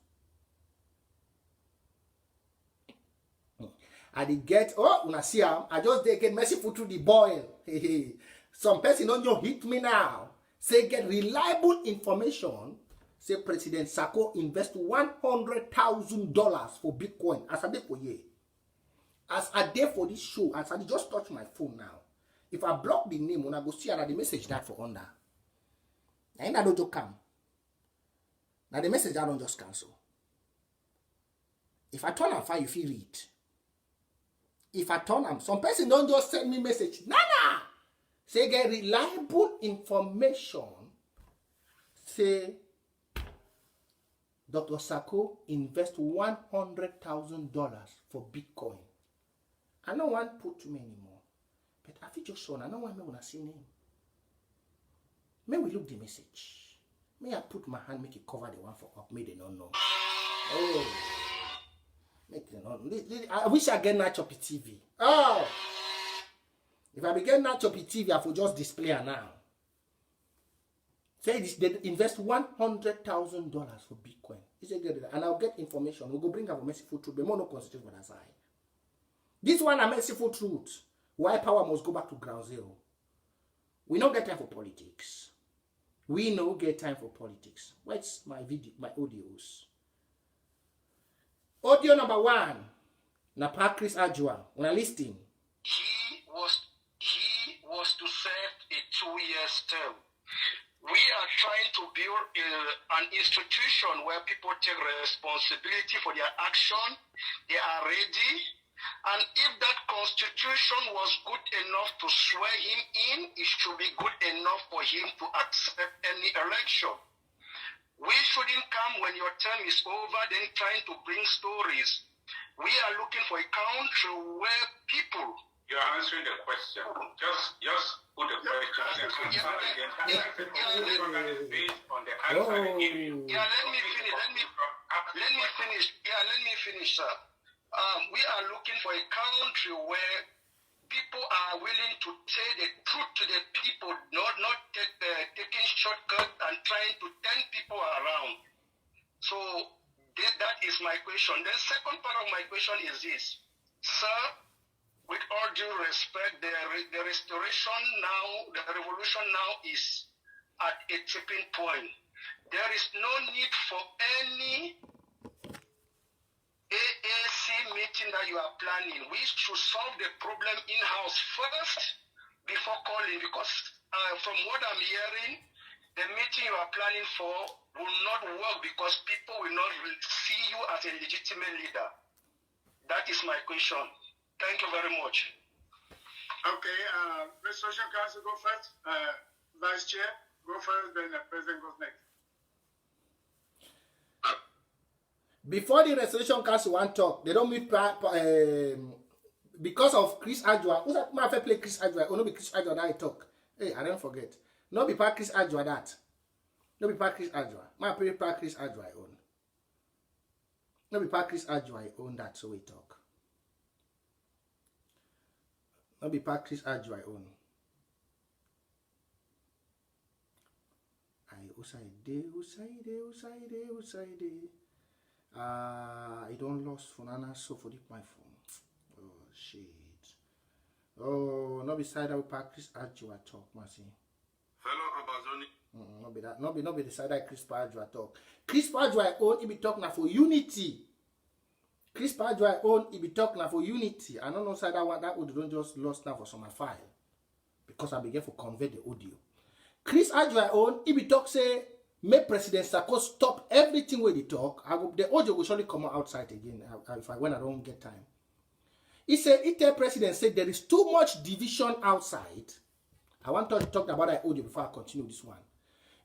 I did get, when I see him, I just get merciful to the boil. Some person don't you hit me now. Say get reliable information. Say President Sako invest $100,000 for Bitcoin. As I did for you. As I did for this show, as I just touch my phone now. If I block the name, when I go see the message that for under. And I don't just come. Now the message I don't just cancel. If I turn on fire, you feel read. If I turn on, some person don't just send me message. Nana! Say get reliable information. Say Dr. Sako invest $100,000 for Bitcoin. I don't want to put too many more. But I feel just shown. I don't want me when I see name. May we look the message. May I put my hand, make it cover the one for up. May they not know. Oh. Make them not know. I wish I get that choppy TV. Oh. If I begin that choppy TV, I will just display it now. Say this, they invest $100,000 for Bitcoin. And I'll get information. We'll go bring up a merciful truth. But more no constitute what I say. This one a merciful truth. Why power must go back to ground zero. We don't get time for politics. We no get time for politics. Where's my video, my audios? Audio number 1. Napa Chris Ajua. When I listen. He was to serve a 2-year term. We are trying to build an institution where people take responsibility for their action. They are ready. And if that constitution was good enough to swear him in, it should be good enough for him to accept any election. We shouldn't come when your term is over, then trying to bring stories. We are looking for a country where people... You are answering the question. Just put the question. Based on the answer they give you. Yeah, let me finish. Let me finish, sir. We are looking for a country where people are willing to say the truth to the people, not taking shortcuts and trying to turn people around. So that is my question. The second part of my question is this, sir. With all due respect, the restoration now, the revolution now is at a tipping point. There is no need for any AAC meeting that you are planning. We should solve the problem in-house first before calling, because from what I'm hearing, the meeting you are planning for will not work because people will not see you as a legitimate leader. That is my question. Thank you very much. Okay, Restoration Council, go first. Vice Chair, go first, then the President goes next. Before the Restoration Council want talk, they don't meet because of Chris Ajua. Who's that? My play Chris Ajua. Oh, no, be Chris Ajua that I talk. Hey, I don't forget. No be part Chris Ajua that. No be part Chris Ajua. My play part Chris Ajua I own. No be part Chris Ajua I own that, so we talk. Not be part Chris Ajua own. Usaide. I don't lost phone and so for my phone. Oh shit. Oh, not beside that we part Chris Ajua talk, Mercy. Fellow Amazoni. Not be that. Not be the side that Chris Ajua talk. Chris Ajua own he be talking now for unity. Chris Ajua own he be talking now for unity. I don't know side that one that audio don't just lost now for some file. Because I began to convey the audio. Chris Ajua own he be talk say make President Sarko stop everything where they talk. The audio will surely come outside again when I don't get time. He said the president said there is too much division outside. I want to talk about that audio before I continue this one.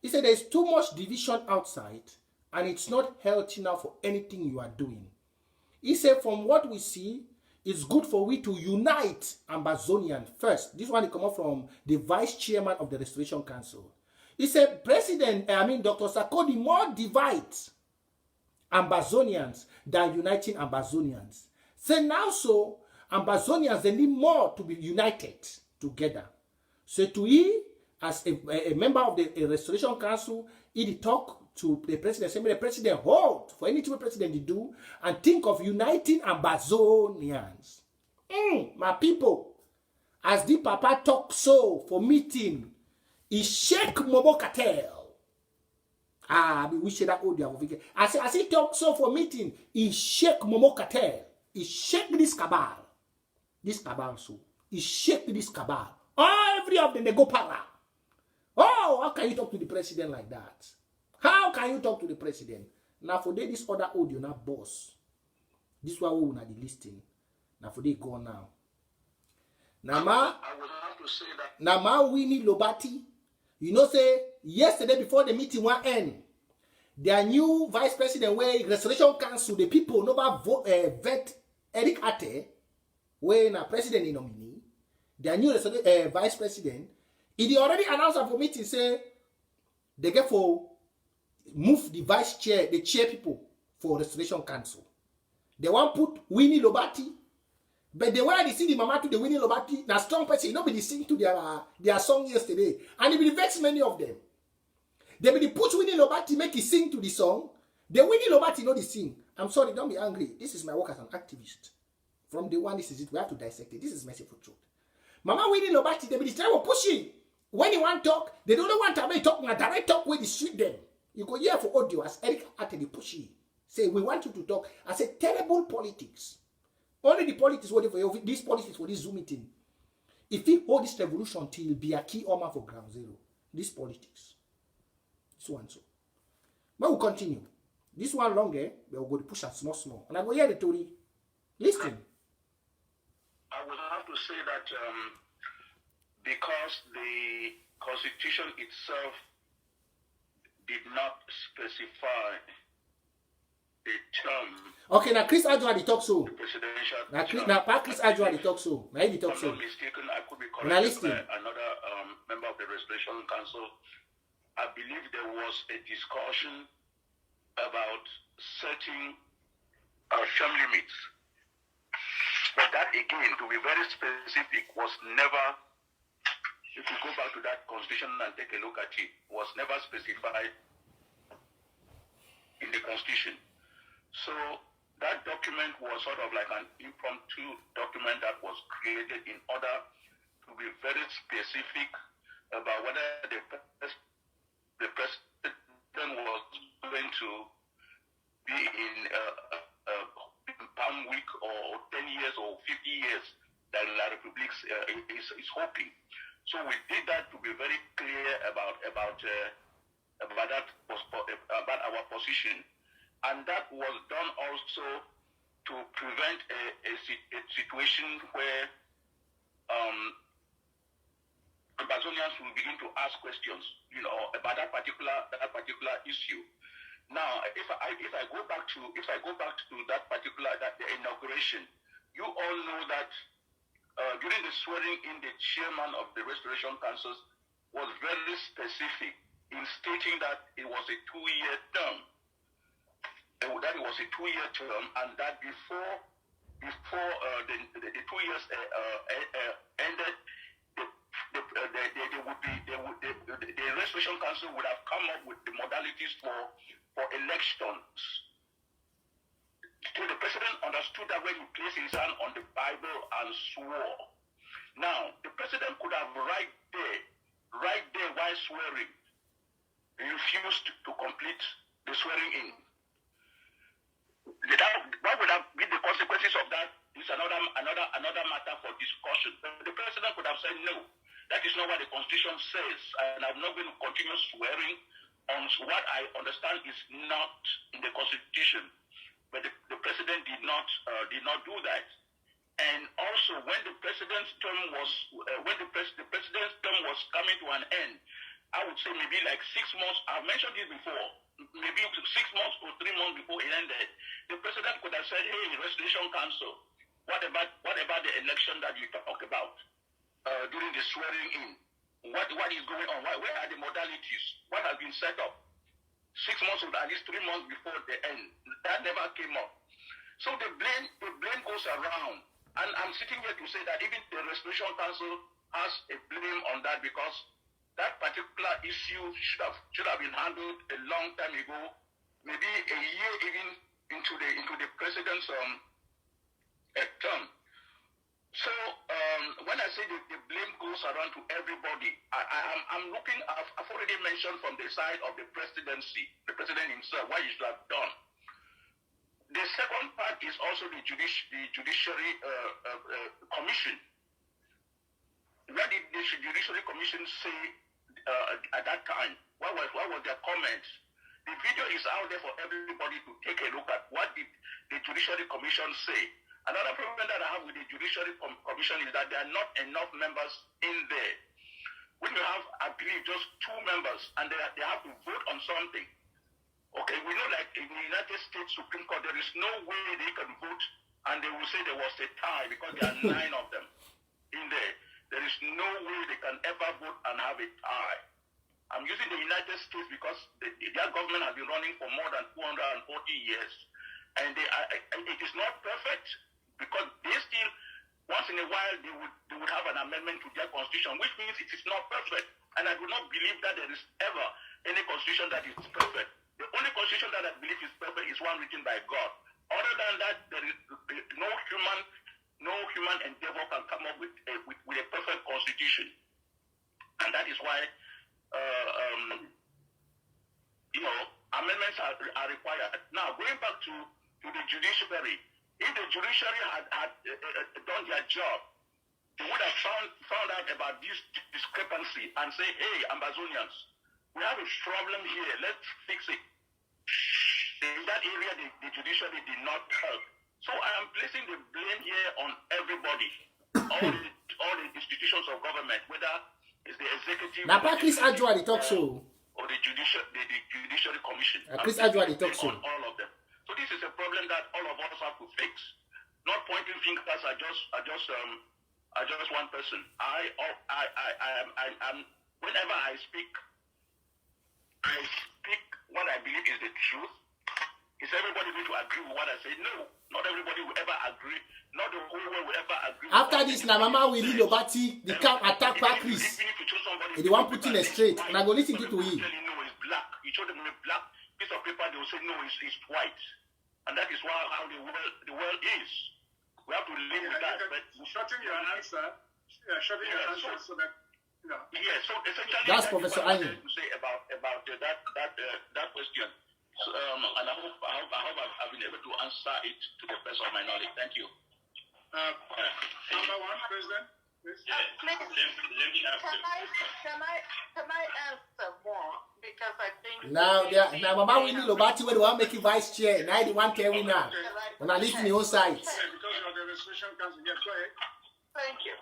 He said there is too much division outside and it's not healthy now for anything you are doing. He said, from what we see, it's good for we to unite Ambazonian first. This one come up from the vice chairman of the Restoration Council. He said, Dr. Sarkozy more divides Ambazonians than uniting Ambazonians. Say now so, Ambazonians, they need more to be united together. So to he, as a member of the Restoration Council, he talk to the president, say the president hold for anything the president do and think of uniting Ambazonians. My people, as the papa talk so for meeting, he shake Mobo Cartel. We share that audio. As he talk so for meeting, he shake Momo Cartel. He shake this cabal. This cabal so. He shake this cabal. Every of them they go para. Oh, how can you talk to the president like that? How can you talk to the president? Now for this other audio now boss. This one we will not be listening. Now for they go now. Now ma Winnie Lobati. You know say yesterday before the meeting one end. Their new vice president where Restoration Council, the people never vet Eric Ate, where na president in nominee. Their new vice president, he already announced for meeting say they get for move the vice chair, the chair people for Restoration Council. They want put Winnie Lobati, but the way they see the mama to the Winnie Lobati, na strong person, nobody sing to their song yesterday, and it will vex many of them. They will put Winnie Lobati make he sing to the song. The Winnie Lobati know the sing. I'm sorry, don't be angry. This is my work as an activist. From the one, this is it. We have to dissect it. This is merciful truth. Mama Winnie Lobati, they will try to push him. When you want talk, they don't want to make talk, direct talk where they shoot them. You go here for audio as Eric Ateli pushy. Say, we want you to talk. I say, terrible politics. Only the politics waiting for you. This politics for this Zoom meeting. If he hold this revolution till be a key armor for ground zero, this politics. So and so. But we'll continue. This one longer, we'll go to push and small. And I go hear the story. Listen. I would have to say that because the Constitution itself did not specify a term. Okay, now Chris Adjoa the talk so. Presidential. Now Chris Adjoa the talk so. Now he talk so. If I'm not mistaken, I could be corrected by another member of the Restoration Council. I believe there was a discussion about setting term limits. But that again, to be very specific, was never, if you go back to that constitution and take a look at it, was never specified in the constitution. So that document was sort of like an impromptu document that was created in order to be very specific about whether the president was going to be in Palm Week or 10 years or 50 years that La Republique is hoping. So we did that to be very clear about our position, and that was done also to prevent a situation where Amazonians will begin to ask questions, about that particular issue. Now, if I go back to that particular the inauguration, you all know that during the swearing in, the chairman of the Restoration Councils was very specific in stating that it was a 2-year term. That it was a 2-year term, and that before the 2 years ended, the Restoration Council would have come up with the modalities for elections. So the president understood that when he placed his hand on the Bible and swore. Now, the president could have right there while swearing, refused to complete the swearing in. What would have been the consequences of that is another matter for discussion. The president could have said, no, that is not what the Constitution says, and I'm not going to continue swearing on what I understand is not in the Constitution. But the president did not do that. And also, when the president's term was coming to an end, I would say maybe like 6 months. I've mentioned this before. Maybe 6 months or 3 months before it ended, the president could have said, "Hey, Restoration Council, what about the election that you talk about during the swearing in? What is going on? Where are the modalities? What has been set up?" 6 months or at least 3 months before the end, that never came up. So the blame goes around, and I'm sitting here to say that even the Restoration Council has a blame on that, because that particular issue should have been handled a long time ago, maybe a year even into the president's term. So when I say the blame goes around to everybody, I'm looking. I've already mentioned from the side of the presidency, the president himself, what he should have done. The second part is also the judiciary commission. What did the judiciary commission say at that time? What was their comments? The video is out there for everybody to take a look at. What did the judiciary commission say? Another problem that I have with the judiciary commission is that there are not enough members in there. When you have agreed just 2 members and they have to vote on something, okay, we know like in the United States Supreme Court, there is no way they can vote and they will say there was a tie because there are 9 of them in there. There is no way they can ever vote and have a tie. I'm using the United States because their government has been running for more than 240 years. And it is not perfect because they still, once in a while, they would have an amendment to their constitution, which means it is not perfect. And I do not believe that there is ever any constitution that is perfect. The only constitution that I believe is perfect is one written by God. Other than that, there is no human endeavor can come up with a perfect constitution. And And that is why, amendments are required. Now, going back to the judiciary, if the judiciary had done their job, they would have found out about this discrepancy and say, hey, Ambazonians, we have a problem here, let's fix it. In that area, the judiciary did not help. So I am placing the blame here on everybody, all the institutions of government, whether it's the executive, Chris Ajwa, the talk show, or the judiciary commission. Chris Ajwa, the talk show. On all of them. So this is a problem that all of us have to fix. Not pointing fingers at just one person. I'm whenever I speak what I believe is the truth. Is everybody going to agree with what I say? No, not everybody will ever agree. Not the whole world will ever agree. After this, now Mama will lead Obati, the camp attack Chris. They want putting a straight, and I go listen to him. No, it's black. You show them a black piece of paper, they will say no, it's white, and that is how the world is. We have to live with that. But shorten your answer, so that you know. Yeah. So essentially, that's Professor Ayin. To say about that question. So, and I hope I've been able to answer it to the best of my knowledge. Thank you. Number one, President. Please. Yeah, let me ask Can I answer more? Because I think now Mama Winnie Lobati when they want make you vice chair. Now the one carry now. When I listen to your side. Because of the Restoration Council. Yes, go ahead. Thank you.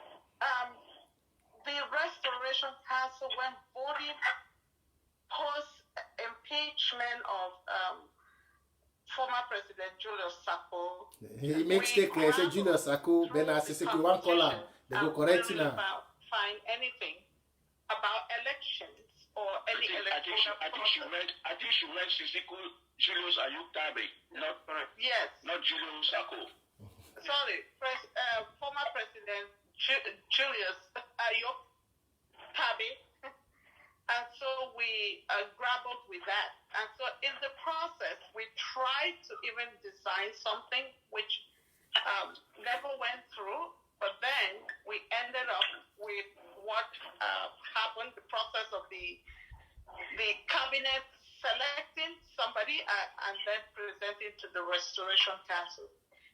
The Restoration Council, when voting post impeachment of former President Julius Sako, He makes take clear. Say Julius Sako, then I say one column. They go correct now. Find anything about elections or any electoral I think she meant Sisiku Julius Ayuk Tabe, not Julius Sako. Sorry, former President Julius Ayuk Tabe. And so we grappled with that. And so in the process, we tried to even design something which never went through, but then we ended up with what happened, the process of the cabinet selecting somebody and then presenting to the Restoration Council.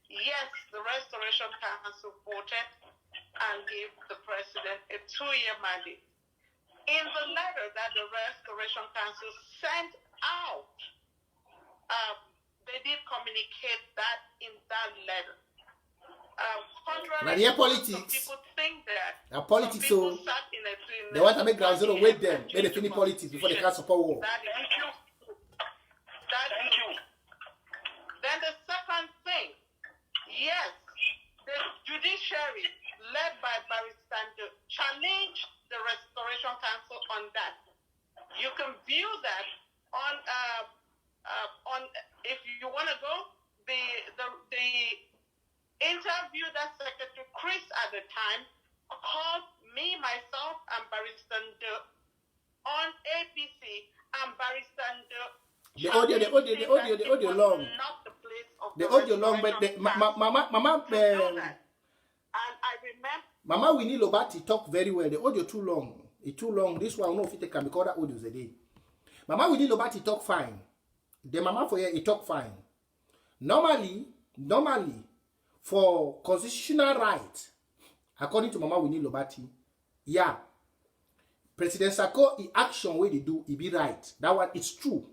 Yes, the Restoration Council voted and gave the president a 2-year mandate. In the letter that the Restoration Council sent out, they did communicate that in that letter. Now their politics. Some people think that Now politics, so sat in they want to make ground zero with them. Let them finish politics before they can support war. Thank you. Then the second thing, yes, the judiciary led by Barrister challenged the Restoration Council on that. You can view that on if you want to go the interview that Secretary Chris at the time called me, myself, and Barrister on APC and Barrister The audio long. Not the place of The audio long, but the Mama and I remember Mama Winnie Lobati talk very well. The audio too long. It's too long. This one, I don't know if it can be called that audio a day. Mama Winnie Lobati talk fine. The Mama for here, he talk fine. Normally, for constitutional right, according to Mama Winnie Lobati, yeah, President Sako, the action where they do, he be right. That one, it's true.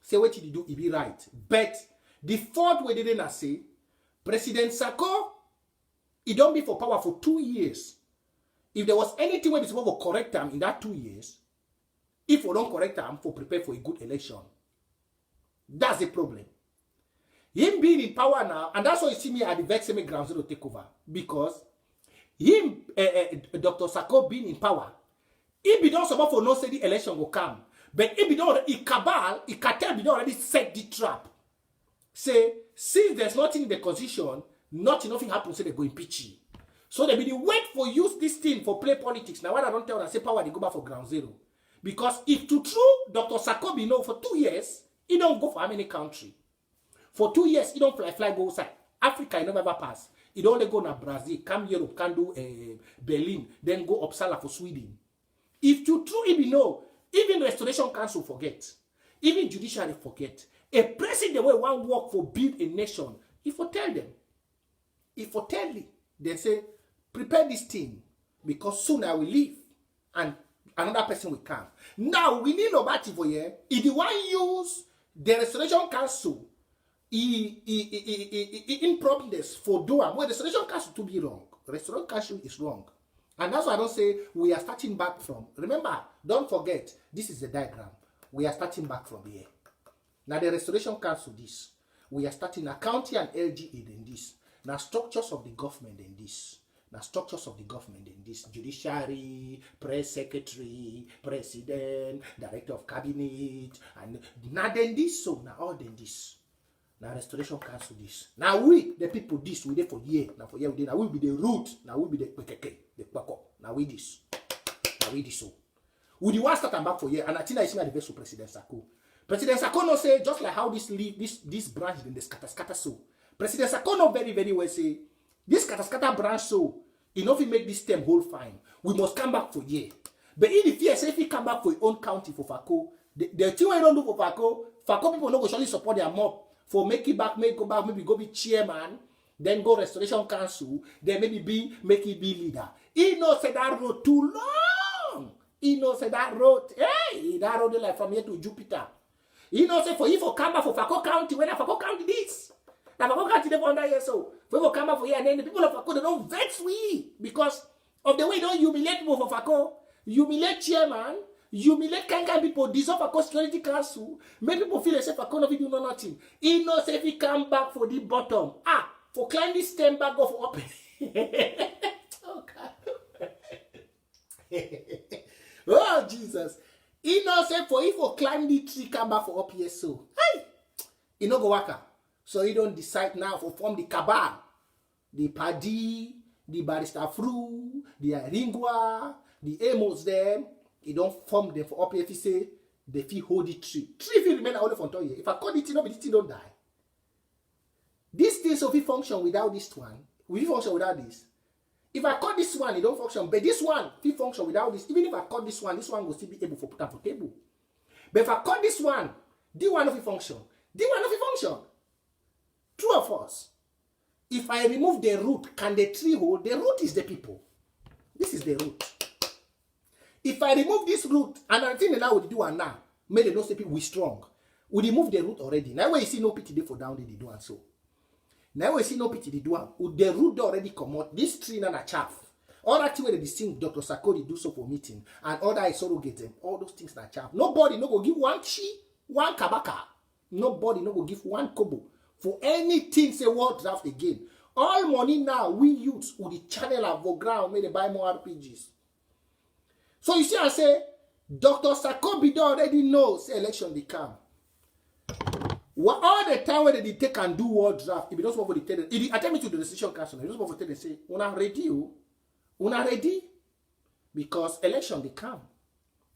Say what he do, he be right. But the fourth way they didn't say, President Sako, he don't be for power for 2 years. If there was anything where they supposed to correct him in that 2 years, if we don't correct him, for prepare for a good election. That's the problem. Him being in power now, and that's why you see me at the Vexeme Ground Zero take over. Because him, Dr. Sako being in power, he be done support for no say the election will come. But he be done, he cartel be done already set the trap. Say, since there's nothing in the constitution, nothing happens, so they go impeach you. So they be wait for use this thing for play politics. Now, when I don't tell them, I say power, they go back for ground zero. Because if to true, Dr. Sako be know for 2 years, he don't go for how many country? For 2 years, he don't fly go outside. Africa, he never pass. He don't only go to Brazil, come Europe, can do Berlin, then go Uppsala for Sweden. If you truly know, even Restoration Council forget, even judiciary forget. A president will want work for build a nation. If you tell them, they say, prepare this thing because soon I will leave and another person will come. Now we need nobody for here. If you want to use the Restoration Council improperliness for doing well, Restoration Council to be wrong. Restoration Council is wrong. And that's why I don't say we are starting back from. Remember, don't forget, this is the diagram. We are starting back from here. Now the Restoration Council, this. We are starting a county and LGA in this. Now structures of the government in this. Now structures of the government in this. Judiciary, press secretary, president, director of cabinet, and now then this, so now all then this. Now Restoration Council this. Now we, the people this, we there for year. Now for year we there. Now we be the root. Now we be the PKK, the Kwako. Now we this. Now we this so. We the one start and back for year. And I think I see my advice to President Sako. President Sako no say just like how this branch in the scatter so. President Sako no very very well say this scatter branch so. Enough make this term hold fine. We must come back for year. But in the fear say if he come back for your own county for Fako, the thing I don't do for Fako people no go surely support their mob. For make it back, maybe go be chairman, then go Restoration Council, then make it be leader. He knows that road too long. He knows that road, hey, that road like from here to Jupiter. He knows for if for come back for Fako County, when Fako County this. Now Fako County they for 100 years so. For come back for here, and then the people of Fako they don't vex we because of the way they don't humiliate people for Fako, humiliate chairman. Humiliate kind people, dissolve a security council, make people feel as if I can't do nothing. He knows if he come back for the bottom. For climb this stem back off up. Oh God. Oh Jesus. He knows if for climb the tree come back for up here so. Hey! He no go work. So he don't decide now for form the cabal. The Paddy, the Barrister Fru, the Ringwa, the Amos them. He don't form them for up if he say they feel hold the tree. Tree will remain only for 2 years. If I call it no, but it don't die. This thing so we function without this one. We function without this. If I cut this one, it don't function. But this one, we function without this. Even if I cut this one will still be able to put up for table. But if I cut this one of it function. The one of it function. True or false? If I remove the root, can the tree hold? The root is the people. This is the root. If I remove this root, and I think now we do one now, make the no say we strong. We remove the root already. Now when you see no pity they for down, they do and so. Now when you see no pity they do one. The root already come out. This tree and a chaff. All that thing where they sing Dr. Sarkozy do so for meeting, and all that is surrogate them. All those things na chaff. Nobody no go give one chi, one kabaka. Nobody no go give one kobo for anything say world draft again. All money now we use with the channel of the ground may they buy more RPGs. So you see, I say, Dr. Sarkozy already knows election they come. All the time when they take and do world draft, if you don't want to tell them, if I tell me to the decision council, you don't want to tell them, say, una ready? Because election they come.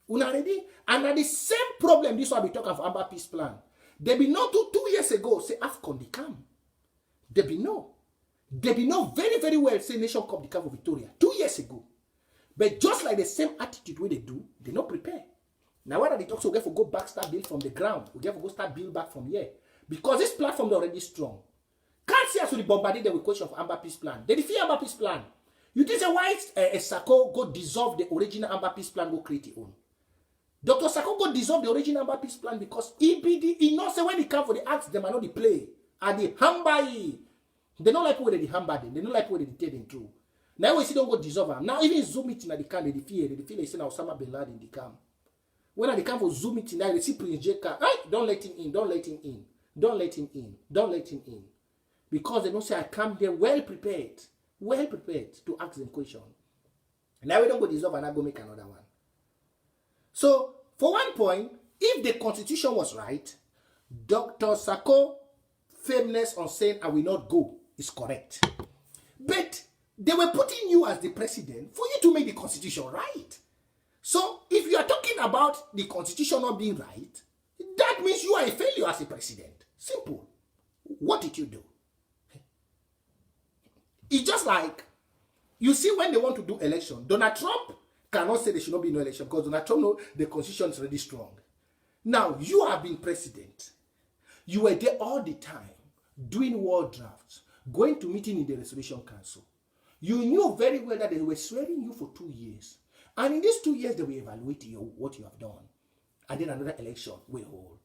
Una ready? And at the same problem, this one be talking for Amba peace plan. They be know 2 years ago, say AFCON they come. They be know very, very well, say Nation Cup they come for Victoria 2 years ago. But just like the same attitude way they do, they not prepare. Now when they talk, so we have to go back, start build from the ground. We have to go start build back from here. Because this platform is already strong. Can't see us with the bombarded them with question of Amba peace plan. They defeat Amba peace plan. You think say why Sako go dissolve the original Amba peace plan, go create his own? Dr. Sako go dissolve the original Amba peace plan because he knows say when they come for the acts, them are not the play. And the hamba, they don't like where they hamba them. They don't like where they tell them true. Now we see don't go dissolve them. Now even Zoom meeting at the camp, they fear they say now Osama bin Laden in the camp. When they come for Zoom meeting, now they see Prince J.K. Hey, don't let him in. Because they don't say I come there well prepared to ask them question. Now we don't go dissolve and I go make another one. So for one point, if the constitution was right, Dr. Sako firmness on saying I will not go is correct. But they were putting you as the president for you to make the constitution right. So if you are talking about the constitution not being right, that means you are a failure as a president. Simple. What did you do? It's just like, you see when they want to do election, Donald Trump cannot say there should not be no election because Donald Trump knows the constitution is already strong. Now, you have been president. You were there all the time, doing war drafts, going to meeting in the Restoration Council. You knew very well that they were swearing you for 2 years. And in these 2 years, they will evaluate what you have done. And then another election will hold.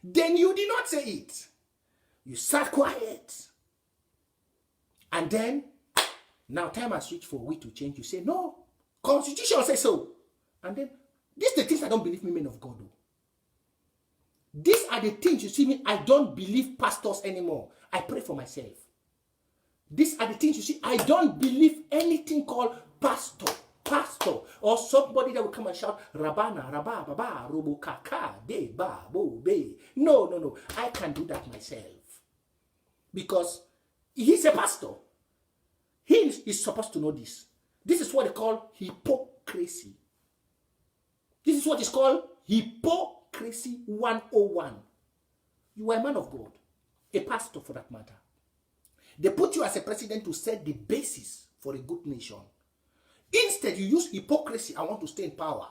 Then you did not say it. You sat quiet. And then, now time has reached for we to change. You say, no, Constitution says so. And then, these are the things I don't believe men of God do. These are the things, you see me, I don't believe pastors anymore. I pray for myself. These are the things, you see, I don't believe anything called pastor, or somebody that will come and shout, Rabana, Rabba, Baba, Robo, Kaka, De, Ba, Bo, Be. No. I can do that myself. Because he's a pastor. He is supposed to know this. This is what they call hypocrisy. This is what is called hypocrisy 101. You are a man of God, a pastor for that matter. They put you as a president to set the basis for a good nation. Instead, you use hypocrisy. I want to stay in power.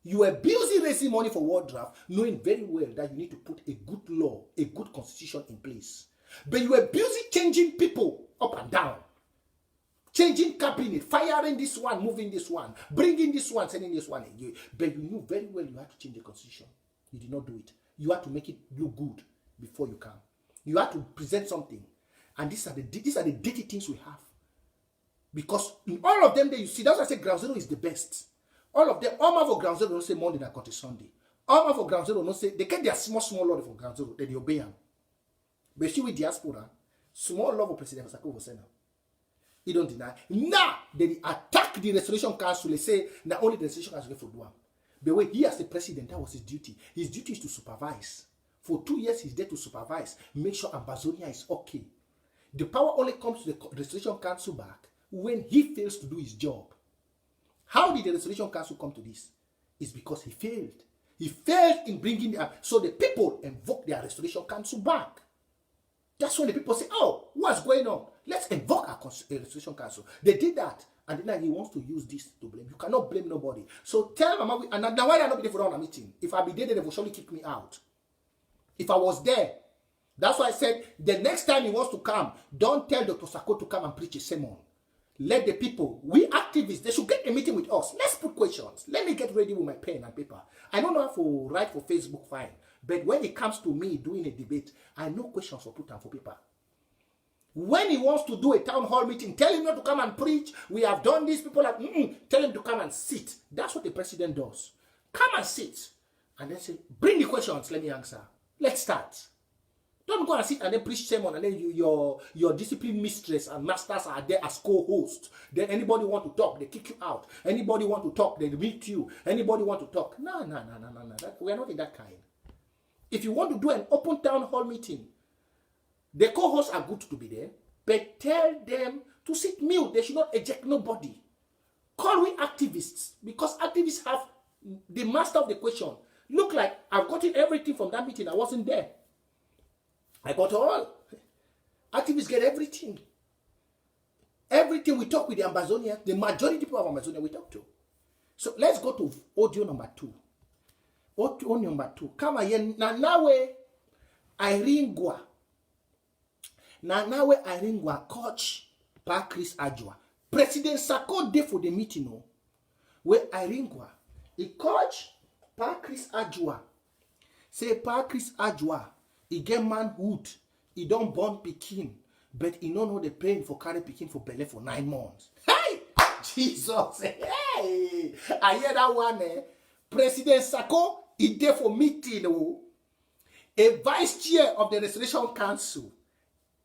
You are busy raising money for war draft, knowing very well that you need to put a good law, a good constitution in place. But you are busy changing people up and down. Changing cabinet, firing this one, moving this one, bringing this one, sending this one. But you knew very well you had to change the constitution. You did not do it. You had to make it look good before you come. You had to present something. And these are the dirty things we have. Because in all of them, you see, that's why I say ground zero is the best. All of them, all for ground zero don't say Monday, that got Sunday. All for ground zero don't say, they get their small law for ground zero, then they obey them. But see with diaspora, small law for President Fasako was saying now. He don't deny. Now, they attack the Restoration Council. They say, not only the Restoration Council for Duam. But when he as the president, that was his duty. His duty is to supervise. For 2 years, he's there to supervise. Make sure Ambazonia is okay. The power only comes to the Restoration Council back when he fails to do his job. How did the Restoration Council come to this? It's because he failed. He failed in bringing them. So the people invoke their Restoration Council back. That's when the people say, oh, what's going on? Let's invoke our Restoration Council. They did that. And then he wants to use this to blame. You cannot blame nobody. So tell Mama, and now why I not be there for a meeting? If I be there, they will surely kick me out. If I was there, that's why I said, the next time he wants to come, don't tell Dr. Sako to come and preach a sermon. Let the people, we activists, they should get a meeting with us. Let's put questions. Let me get ready with my pen and paper. I don't know how to write for Facebook, fine. But when it comes to me doing a debate, I know questions for put down for paper. When he wants to do a town hall meeting, tell him not to come and preach. We have done this. People have, tell him to come and sit. That's what the president does. Come and sit. And then say, bring the questions, let me answer. Let's start. Don't go and sit and then preach sermon and then your discipline mistress and masters are there as co-hosts. Then anybody want to talk, they kick you out. Anybody want to talk, they meet you. Anybody want to talk. No. We are not in that kind. If you want to do an open town hall meeting, the co-hosts are good to be there, but tell them to sit mute. They should not eject nobody. Call we activists, because activists have the master of the question. Look like I've gotten everything from that meeting. I wasn't there. I got all. Activists get everything. Everything we talk with the Ambazonia, the majority of people of Amazonia we talk to. So let's go to audio number 2. Audio number 2. Kama yen na nawe Iringwa. Na nawe Iringwa coach pa Chris Ajwa. President Sako dey for the meeting no. Where Iringwa, he coach pa Chris Ajwa. Say pa Chris Ajwa, he get manhood. He don't born pikin, but he don't know the pain for carry pikin for belly for 9 months. Hey! Jesus! Hey! I hear that one, eh? President Sako, he there for meeting, oh. A vice chair of the Restoration Council.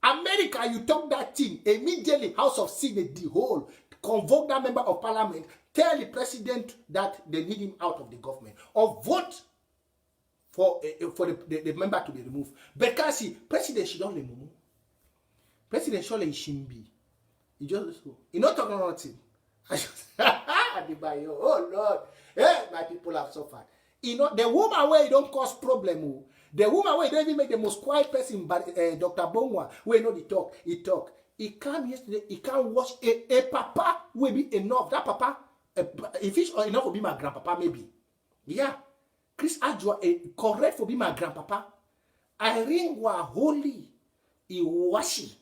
America, you talk that thing. Immediately, House of Senate, the whole, convoke that member of parliament, tell the president that they need him out of the government, or vote for the member to be removed. Because president should not remove. President surely shouldn't be. He just he not talking nothing. Oh Lord, hey, my people have suffered. You know, the woman where you don't cause problem. The woman where you don't even make the most quiet person, but Dr. Bongwa, where you know he talk. He came yesterday, he can't watch a papa will be enough. That papa, if it's enough for be my grandpapa, maybe. Yeah. Chris Ajua correct for be my grandpapa. Iringwa holy. Iwashi.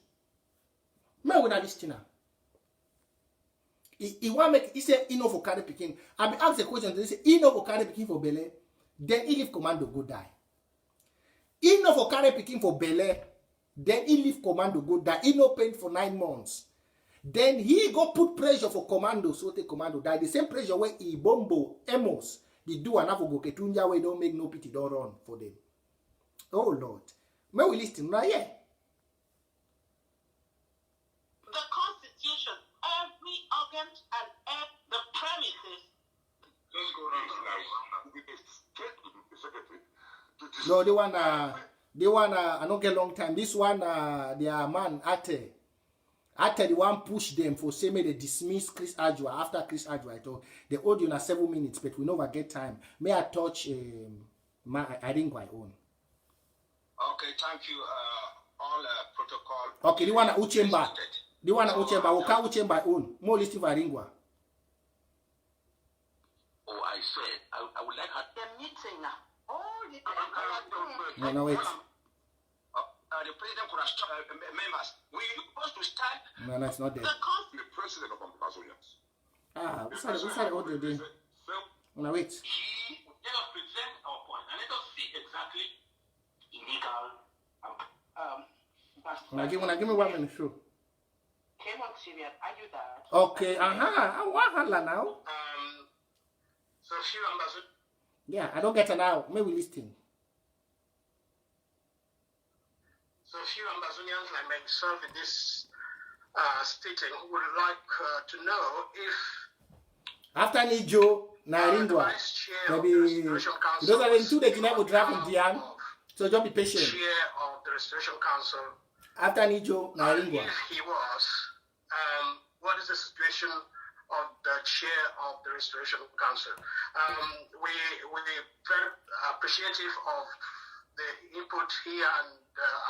Me with this thing. He want make he say enough for carry picking. I be ask a question. They say enough for carry picking for Bele. Then he leave commando go die. Enough for carry picking for Bele. Then he leave commando go die. He no pain for 9 months. Then he go put pressure for commando, so take commando die. The same pressure where Ibombo, Emos, they do an go Ketunja where don't make no pity, don't run for them. Oh Lord. May we listen right here? The Constitution, every organ and the premises. Just go around the No, they wanna, I don't get long time. This one, their man, Ate the one push them for say may they dismiss Chris Ajua after Chris Ajua. I told the audio na 7 minutes, but we never get time. May I touch I think my own. Okay, thank you. All protocol. Okay, the one Uchemba. The one Uchemba. Oka Uchemba own. More listing for Aringwa. Oh, I said I would like her. The meeting now. All the No, wait. The president could have members. We supposed to start. No, it's not there. the president of Ambazonians. What's that audio doing? No, wait. He let us present our point and let us see exactly illegal. Give me 1 minute, sure. came on TV and argued that. Okay, I want her now. So few ambassadors. Yeah, I don't get her now. Maybe listen. So few Ambazonians like myself in this stating would like to know if after Nijo, Naringwa, maybe those are the two that you never draft in Dian. So just be patient. Chair of the Restoration Council. After Nijo, Naringwa. If he was, what is the situation of the chair of the Restoration Council? We're very appreciative of the input here and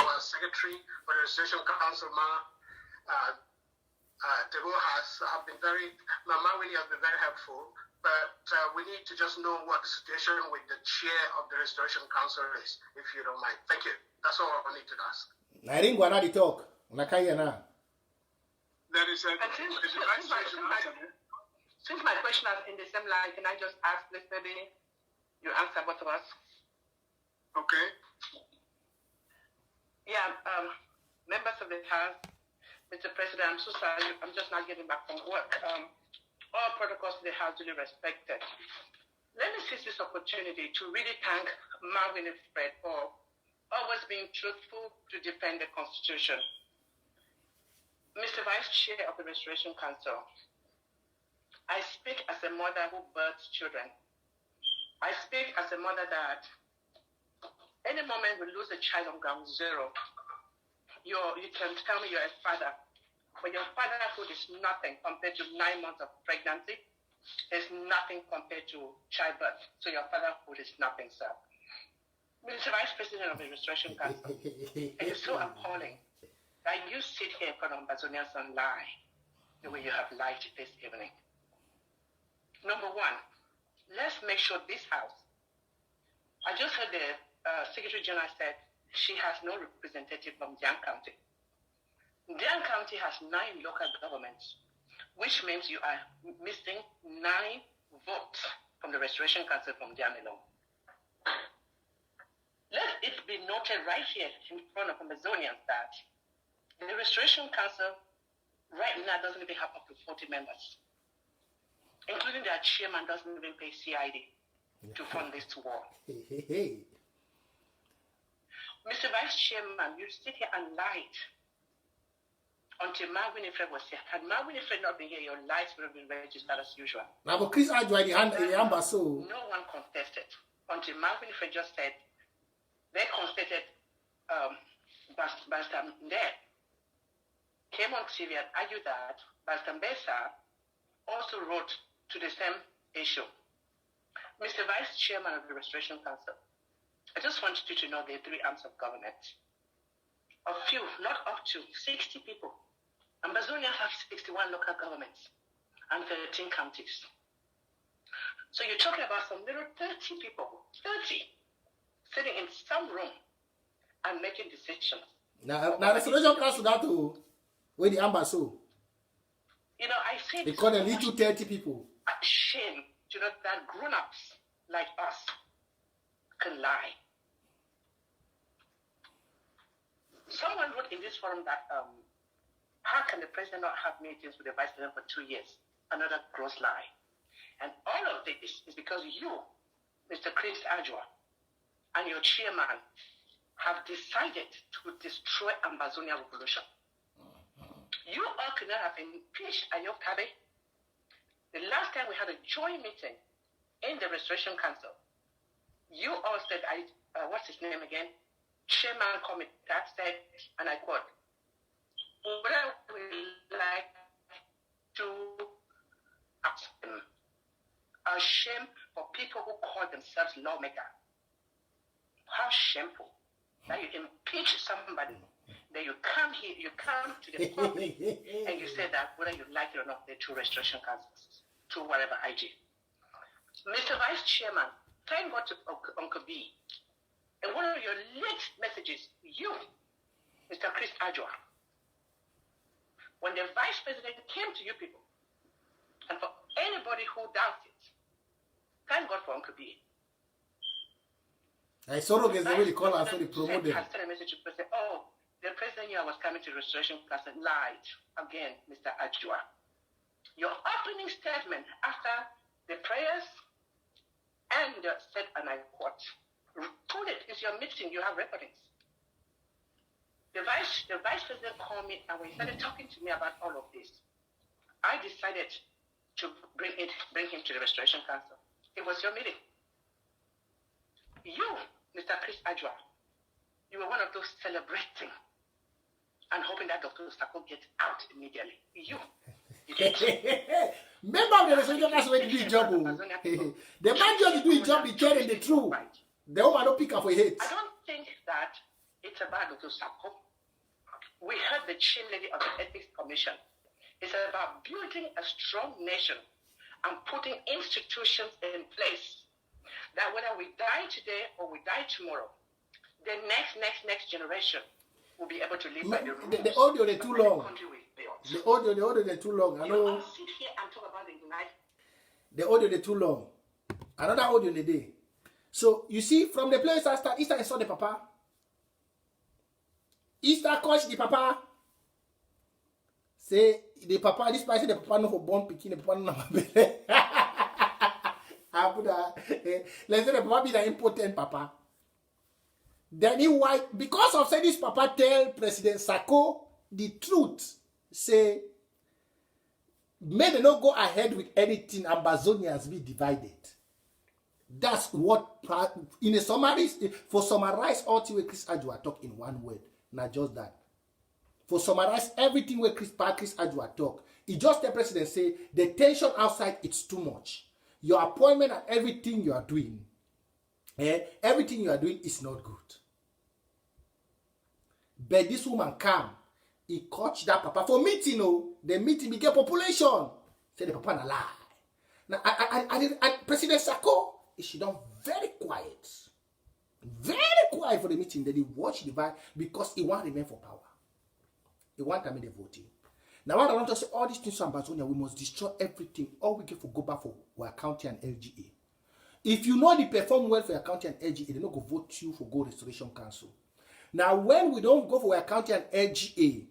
our secretary for the Restoration Council, Tebo have been very, Mama Winnie has been very helpful, but we need to just know what the situation with the chair of the Restoration Council is, if you don't mind. Thank you. That's all I need to ask. I didn't go to talk. That is Since my question is in the same line, can I just ask this lady? You answer both of us. okay. Yeah, members of the House, Mr. President, I'm so sorry. I'm just not getting back from work. All protocols in the House duly respected. Let me seize this opportunity to really thank Marvin and Fred for always being truthful to defend the Constitution. Mr. Vice Chair of the Restoration Council, I speak as a mother who births children. I speak as a mother that any moment we lose a child on ground zero, you can tell me you're a father, but your fatherhood is nothing compared to 9 months of pregnancy. It's nothing compared to childbirth. So your fatherhood is nothing, sir. Mr. Vice President of the Restoration Council, it is so appalling that you sit here in front of Ambazonians and lie the way you have lied this evening. Number one, let's make sure this House, I just heard the Secretary General said she has no representative from Dian County. Dian County has 9 local governments, which means you are missing 9 votes from the Restoration Council from Dian alone. Let it be noted right here in front of Amazonians that the Restoration Council right now doesn't even have up to 40 members, including their chairman doesn't even pay CID to fund this war. Mr. Vice Chairman, you sit here and lied until Marvin Winifred was here. Had Marvin Winifred not been here, your lies would have been registered as usual. Now, but Chris Ajwa, the Amba, so. No one contested until Marvin Winifred just said they contested Bastam there. Came on TV and argued that Bastam Besa also wrote to the same issue. Mr. Vice Chairman of the Restoration Council, I just want you to know there are 3 arms of government. A few, not up to 60 people. Ambazonia have 61 local governments and 13 counties. So you're talking about some little 30 people, 30, sitting in some room and making decisions. Now restoration council that too, where the Amba so. You know, I say they call them little 30 people. Shame, you know, that grown-ups like us can lie. Someone wrote in this forum that how can the president not have meetings with the vice president for 2 years? Another gross lie. And all of this is because you, Mr. Chris Ajwa, and your chairman have decided to destroy Ambazonia revolution. You all could not have impeached Ayok Kabe. The last time we had a joint meeting in the Restoration Council, you all said, what's his name again? Chairman Committee said, and I quote, "What I would like to ask him, a shame for people who call themselves lawmaker. How shameful that you impeach somebody, that you come here, you come to the public, and you say that whether you like it or not, they're two restoration councils, to whatever IG. Mr. Vice Chairman, thank God to Uncle B. And one of your late messages, you, Mr. Chris Ajwa, when the Vice President came to you people, and for anybody who doubts it, thank God for Uncle B. I saw the way they call us, so they promote them. I sent a message to the president, oh, the president knew I was coming to the Restoration Council, lied again, Mr. Ajwa. Your opening statement after the prayers and said, and I quote, put it, it's your meeting, you have recordings. The vice president called me and we started talking to me about all of this. I decided to bring him to the Restoration Council. It was your meeting. You, Mr. Chris Ajwa, you were one of those celebrating and hoping that Dr. Sako gets out immediately. You did. Remember the Restoration Council when you do a job. The man just do a job, the chair and the true. Right. The woman don't pick up for hate. I don't think that it's about Dr. Sako. We heard the chair lady of the Ethics Commission. It's about building a strong nation and putting institutions in place that whether we die today or we die tomorrow, the next generation will be able to live by the rules. The audio is too long. The audio is too long. I know. I'll sit here and talk about the United. The audio is too long. Another audio in a day. So you see, from the place I start, Easter I saw the papa. Easter coach the papa. Say the papa, this person the papa no for born picking the papa no belly. Let's say the papa be the important papa. Then he white because of say this papa tell President Sako the truth. Say may they not go ahead with anything. Ambazonians be divided. That's what in a summary for summarize all the way Chris Ajwa talk in one word. Not just that. For summarize everything where Chris Ajwa talk, he just the president say the tension outside it's too much. Your appointment and everything you are doing, everything you are doing is not good. But this woman come, he coached that papa for meeting. The meeting became population. Say the papa na lie. Now I President Sako, she done very quiet for the meeting. Then he watch the vibe because he want to remain for power. He want to make the voting. Now I want to say all these things from Ambazonia, we must destroy everything. All we get for go back for our county and LGA. If you know they perform well for your county and LGA, they don't go vote you for Go Restoration Council. Now when we don't go for our county and LGA,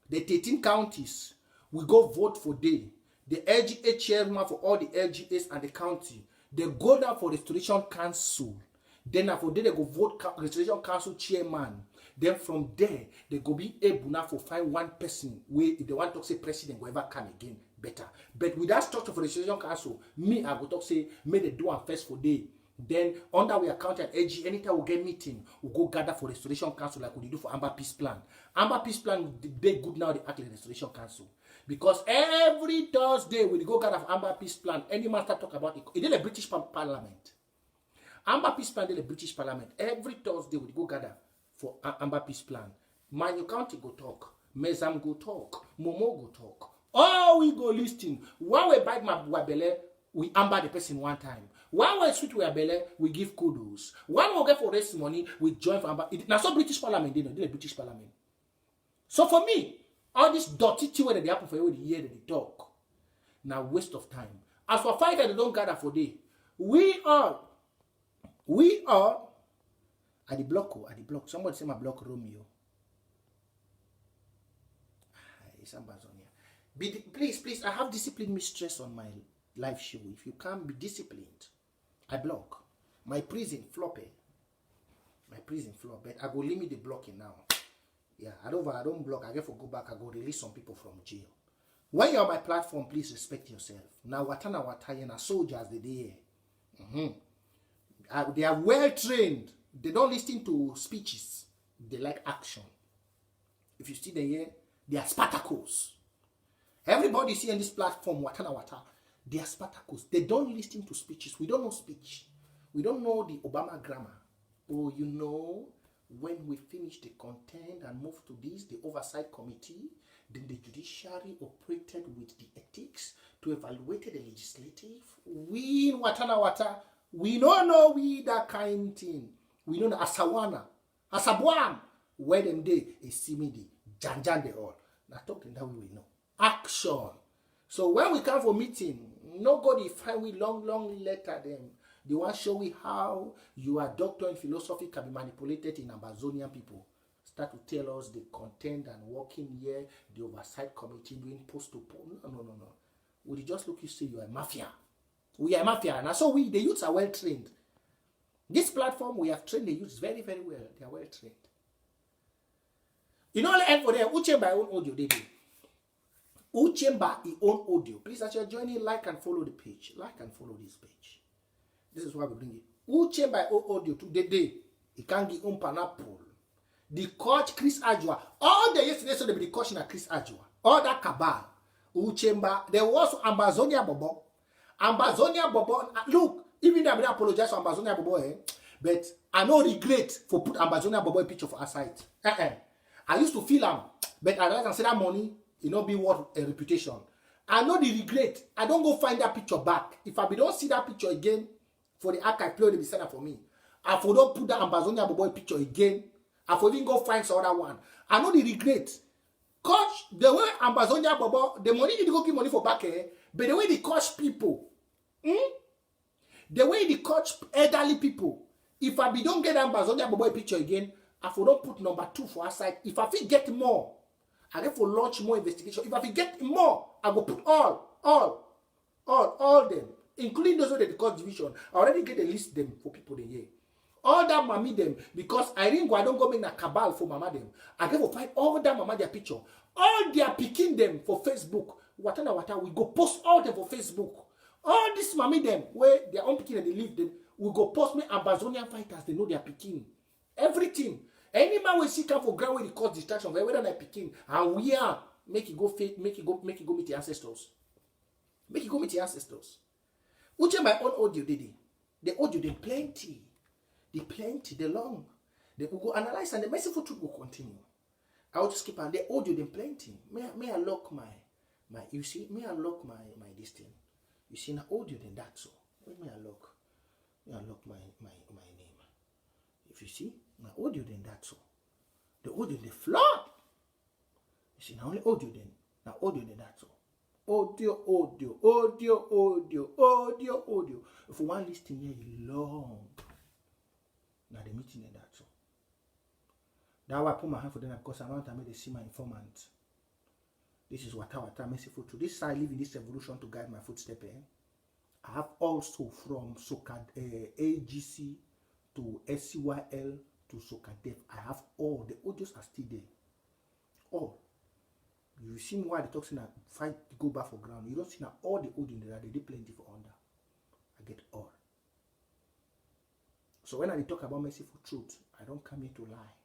the 13 counties, we go vote for them. The LGA chairman for all the LGAs and the county, they go down for Restoration Council. Then after they go vote Restoration Council chairman. Then from there, they go be able now to find one person where if they want to say president will ever come again better. But with that structure for the Restoration Council, me I go talk say may they do one first for day. Then under we account at AG, anytime we get meeting, we go gather for Restoration Council like we do for Amba Peace Plan. Amba Peace Plan they good now they act like Restoration Council. Because every Thursday when we go gather for Amba Peace Plan, any man start talk about it. It is the British Parliament. Amba Peace Plan is the British Parliament. Every Thursday we go gather for Amba Peace Plan. Manyo County go talk. Mezam go talk. Momo go talk. All we go listing. When we bite my wabele, we amber the person one time. One way sweet we are belly, we give kudos. One will get for raise money, we join for amber. Now so British Parliament, they know, they British Parliament. So for me, all this dirty thing where they happen for you the year that they talk. Now waste of time. As for fight that they don't gather for day, we are at the block. Somebody say my block Romeo. It's Amazonia. Please, I have discipline mistress on my live show. If you can't be disciplined, I block. My prison floppy. But I go limit the blocking now. Yeah, I don't block. I get for go back. I go release some people from jail. When you're on my platform, please respect yourself. Now, watana soldiers they there. They are well trained. They don't listen to speeches. They like action. If you see them here, they are Spartacus. Everybody see on this platform, watana. They are Spartacus. They don't listen to speeches. We don't know speech. We don't know the Obama grammar. Oh, you know, when we finish the content and move to this, the Oversight Committee, then the judiciary operated with the ethics to evaluate the legislative. We in watana, we don't know we that kind thing. We know the Asawana, Asabuam, where them day is Simidi, Janjan they all. Now talking that we know. Action. So when we come for meeting, nobody find we long letter them. They want to show we how your doctor in philosophy can be manipulated in Amazonian people. Start to tell us the content and working here, the Oversight Committee doing post to post. No. We just look you say you are a mafia. We are a mafia. And so the youths are well trained. This platform, we have trained the youths very, very well. They are well trained. You know, end for them, Uchemba own audio, they do. Uchemba own audio. Please, as you're joining, like and follow the page. Like and follow this page. This is why we bring it. Uchemba own audio today. He can't give on pineapple. The coach Chris Ajwa. All the yesterday so they be the coach na Chris Ajwa. All that cabal. Uchemba. There was Amazonia Bobo. Look, even though I apologize for Amazonia Bobo, but I no regret for put Amazonia Bobo a picture for our site. I used to feel but I rather say that money, not be worth a reputation. I know the regret. I don't go find that picture back. If I don't see that picture again for the archive play, they be sent for me. I for don't put that Amazonia Bobo picture again. I for even go find some other one. I know the regret. Coach, the way Amazonia Bobo, the money you go give money for back here, but the way they coach people, the way they coach elderly people, if I don't get Amazonia Bobo picture again, I for don't put number 2 for our site. If I feel get more, I get for launch more investigation. If I feel get more, I go put all them, including those with the court division. I already get a list them for people they hear. All that mommy them, because I don't go make a cabal for mama them. I get for find all that mama their picture. All they are picking them for Facebook. Wata, we go post all them for Facebook. All this mommy them, where their own picking and they leave them, we go post me Amazonian fighters, they know they are picking. Everything. Any man will see come for ground where they cause distraction, whether they picking, and we are make it go meet the ancestors. Make it go meet the ancestors. Which my own audio did the audio they plenty. The long. They will go analyze and the merciful truth will continue. I will just keep on the audio them plenty. May I lock my you see, may I lock my this thing. You see now audio then that so. May I lock my name. If you see, my audio then that so. The audio the flood. You see now only audio then. Now audio then that so. Audio. If you want listening here long. Now the meeting and that so. That's why I put my hand for them because I want to make they see my informant. This is what I merciful to. This is how I live in this evolution to guide my footstep. I have also from AGC to SCYL to SOCADEF. I have all the audios are still there. All. You see me why the talks in that fight go back for ground. You don't see now all the audio in there. They did plenty for under. I get all. So when I talk about merciful truth, I don't come here to lie.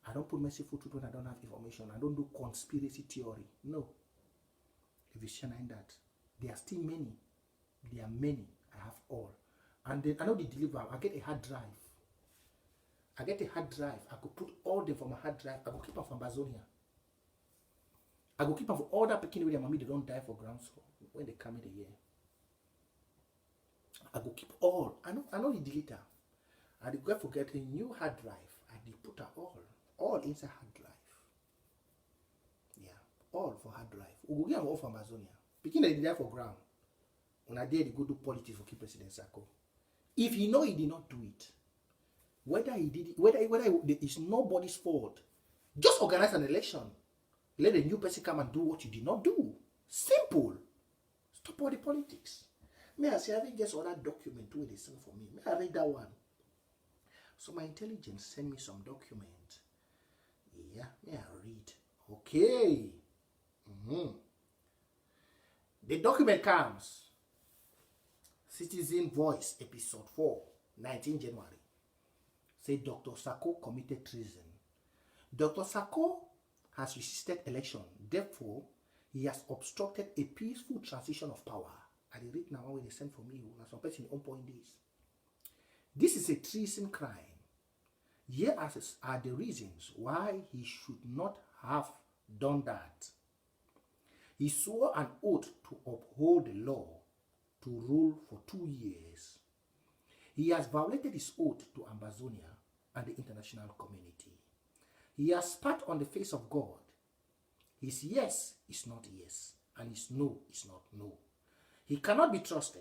I don't put merciful truth when I don't have information. I don't do conspiracy theory. No. If you shine that, there are still many. There are many. I have all. And then I know they deliver. I get a hard drive. I could put all them from my hard drive. I could keep them from Amazonia. I could keep them for all that picking with their mommy. They don't die for ground so when they come in the year. I go keep all. I know the deleter. I dey go forget a new hard drive. I dey put her all inside hard drive. Yeah, all for hard drive. We go get am all for Amazonia. Pikin dey there for ground. When I dare go do politics for keep President Sako. If he know he did not do it, whether he did it, whether it's nobody's fault. Just organize an election. Let a new person come and do what you did not do. Simple. Stop all the politics. May I say, I think just other document where they send for me. May I read that one? So my intelligence send me some document. Yeah, may I read? Okay. The document comes. Citizen Voice, episode 4, 19 January. Say Dr. Sako committed treason. Dr. Sako has resisted election. Therefore, he has obstructed a peaceful transition of power. I read now when they send for me. Some person on point this. This is a treason crime. Here are the reasons why he should not have done that. He swore an oath to uphold the law, to rule for 2 years. He has violated his oath to Amazonia and the international community. He has spat on the face of God. His yes is not yes, and his no is not no. He cannot be trusted.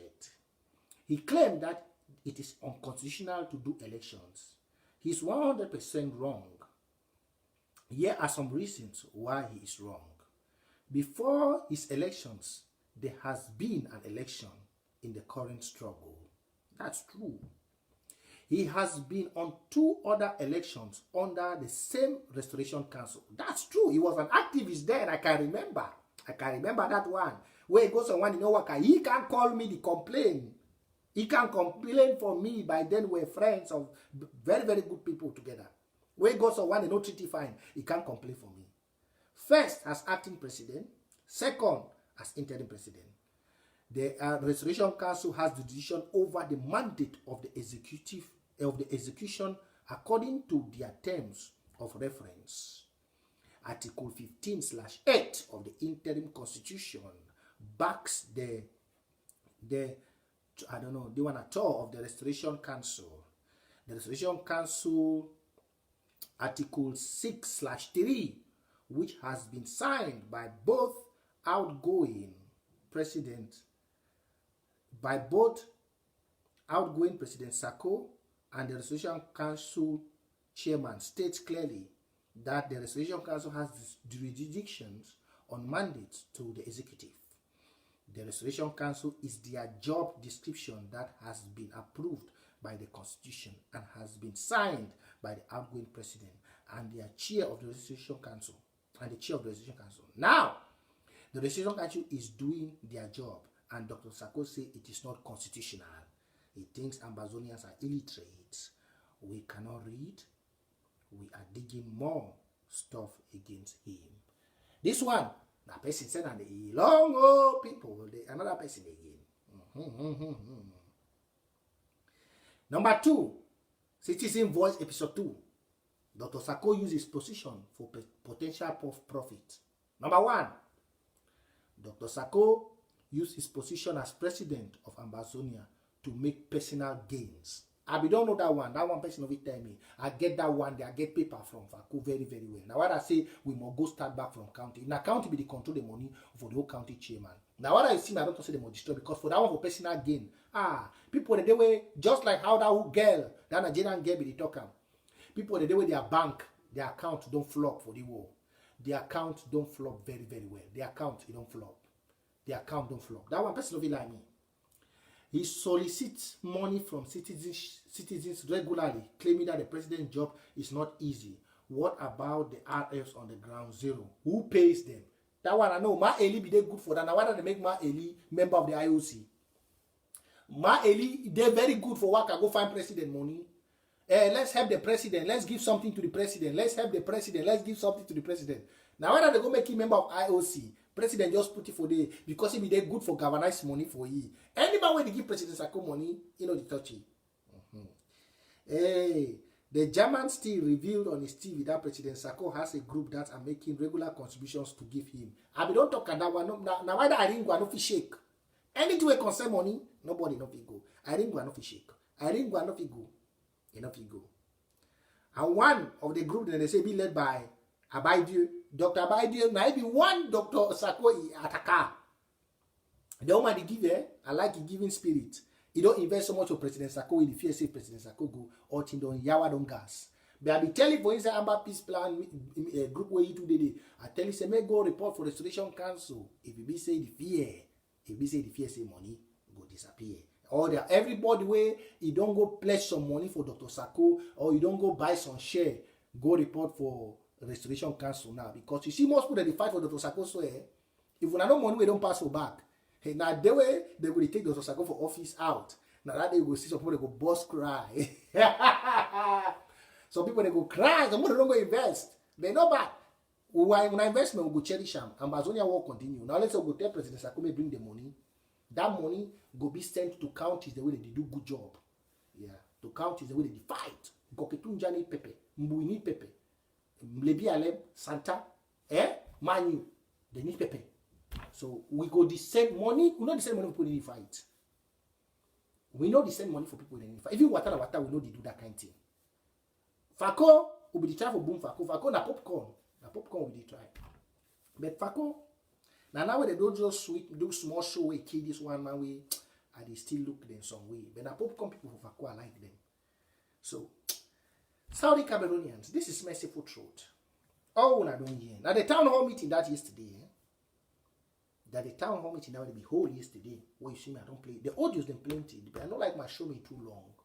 He claimed that it is unconstitutional to do elections. He's 100% wrong. Here are some reasons why he is wrong. Before his elections, there has been an election in the current struggle. That's true. He has been on 2 other elections under the same Restoration Council. That's true. He was an activist then. I can remember that one. Where he goes on one, he can't call me the complaint. He can complain for me. By then we're friends of very, very good people together. Where he goes on one, treaty fine. He can't complain for me. First, as acting president. Second, as interim president. The Restoration Council has the decision over the mandate of the execution according to their terms of reference. Article 15/8 of the interim constitution backs the one at all of the Restoration Council. The Restoration Council Article 6/3, which has been signed by both outgoing President Sako and the Restoration Council chairman, states clearly that the Restoration Council has jurisdictions on mandates to the executive. The Restoration Council is their job description that has been approved by the Constitution and has been signed by the outgoing president and the chair of the Restoration Council Now, the Restoration Council is doing their job, and Dr. Sako says it is not constitutional. He thinks Amazonians are illiterate. We cannot read. We are digging more stuff against him. This one, that person said, and the long old people, another person again. Number 2, Citizen Voice, episode 2. Dr. Sako used his position for potential profit. Number 1, Dr. Sako used his position as president of Amazonia to make personal gains. I don't know that one. That one person will tell me. I get that one. I get paper from Faku very, very well. Now what I say, we must go start back from county. Now county be the control the money for the whole county chairman. Now what I see, I don't say they must destroy because for that one for personal gain. People the way just like how that girl, that Nigerian girl be the talker. People the way their bank, their account don't flop for the war. The account don't flop very, very well. The account it don't flop. The account don't flop. That one person will like me. He solicits money from citizens regularly, claiming that the president's job is not easy. What about the RFs on the ground zero? Who pays them? That one I know. Ma Eli be they good for that. Now why don't they make Ma Eli member of the IOC? Ma Eli, they're very good for work. I go find president money. Let's help the president. Let's give something to the president. Let's help the president. Let's give something to the president. Now why don't they go make him member of IOC? President just put it for the because he be there good for galvanize money for you. Anybody when they give President Sako money, you know the touchy. Hey, the German still revealed on his TV that President Sako has a group that are making regular contributions to give him. I be don't talk on that one. Now why that I ring one no fit shake. Anything we concern money, nobody no fit go. I didn't go and no fit shake. I didn't go and no fit go. You no fit go. And one of the group that they say be led by Abaidieu, Dr. Abaidieu, now be one Dr. Sako at Carr. The woman they give I like the giving spirit. He don't invest so much of President Sako in the fear say President Sako go or thing don yawa don gas. But I be telling for inside Amba peace plan group where you do today. I tell you say make go report for Restoration Council. If you be say the fear, if you say the fear say money go disappear. Or there everybody way you don't go pledge some money for Dr. Sako or you don't go buy some share, go report for Restoration Council now. Because you see most people that they fight for Dr. Sako so if we no money we don't pass for back. Hey, now the way they will take Dr. Sako for office out. Now that they will see some people they go boss cry. Some people they go cry, some people don't go invest. They know bad. When investment will go cherish them. Amazonia will continue. Now let's go tell President Sako may bring the money. That money go be sent to counties the way they do good job. Yeah. To counties the way they fight. Goketunja need pepe. Mbui need pepe. Mlebi Alem, Santa, Manu. They need pepe. So we go the same money. We know the same money for people in the fight. We know the same money for people in the fight. Even water, we know they do that kind of thing. Fako will be the try for boom Fako. Fako na popcorn. Na popcorn will be the try. But Fako, now they don't just do small show way kill this one man way, and they still look them some way. But now popcorn people for Fako I like them. So Saudi Cameroonians, this is merciful truth. Oh, when I don't hear. Now the town hall meeting that yesterday, that the town hall meeting that will be whole yesterday. Where you see me, I don't play. The audio's them plenty, but I don't like my show me too long.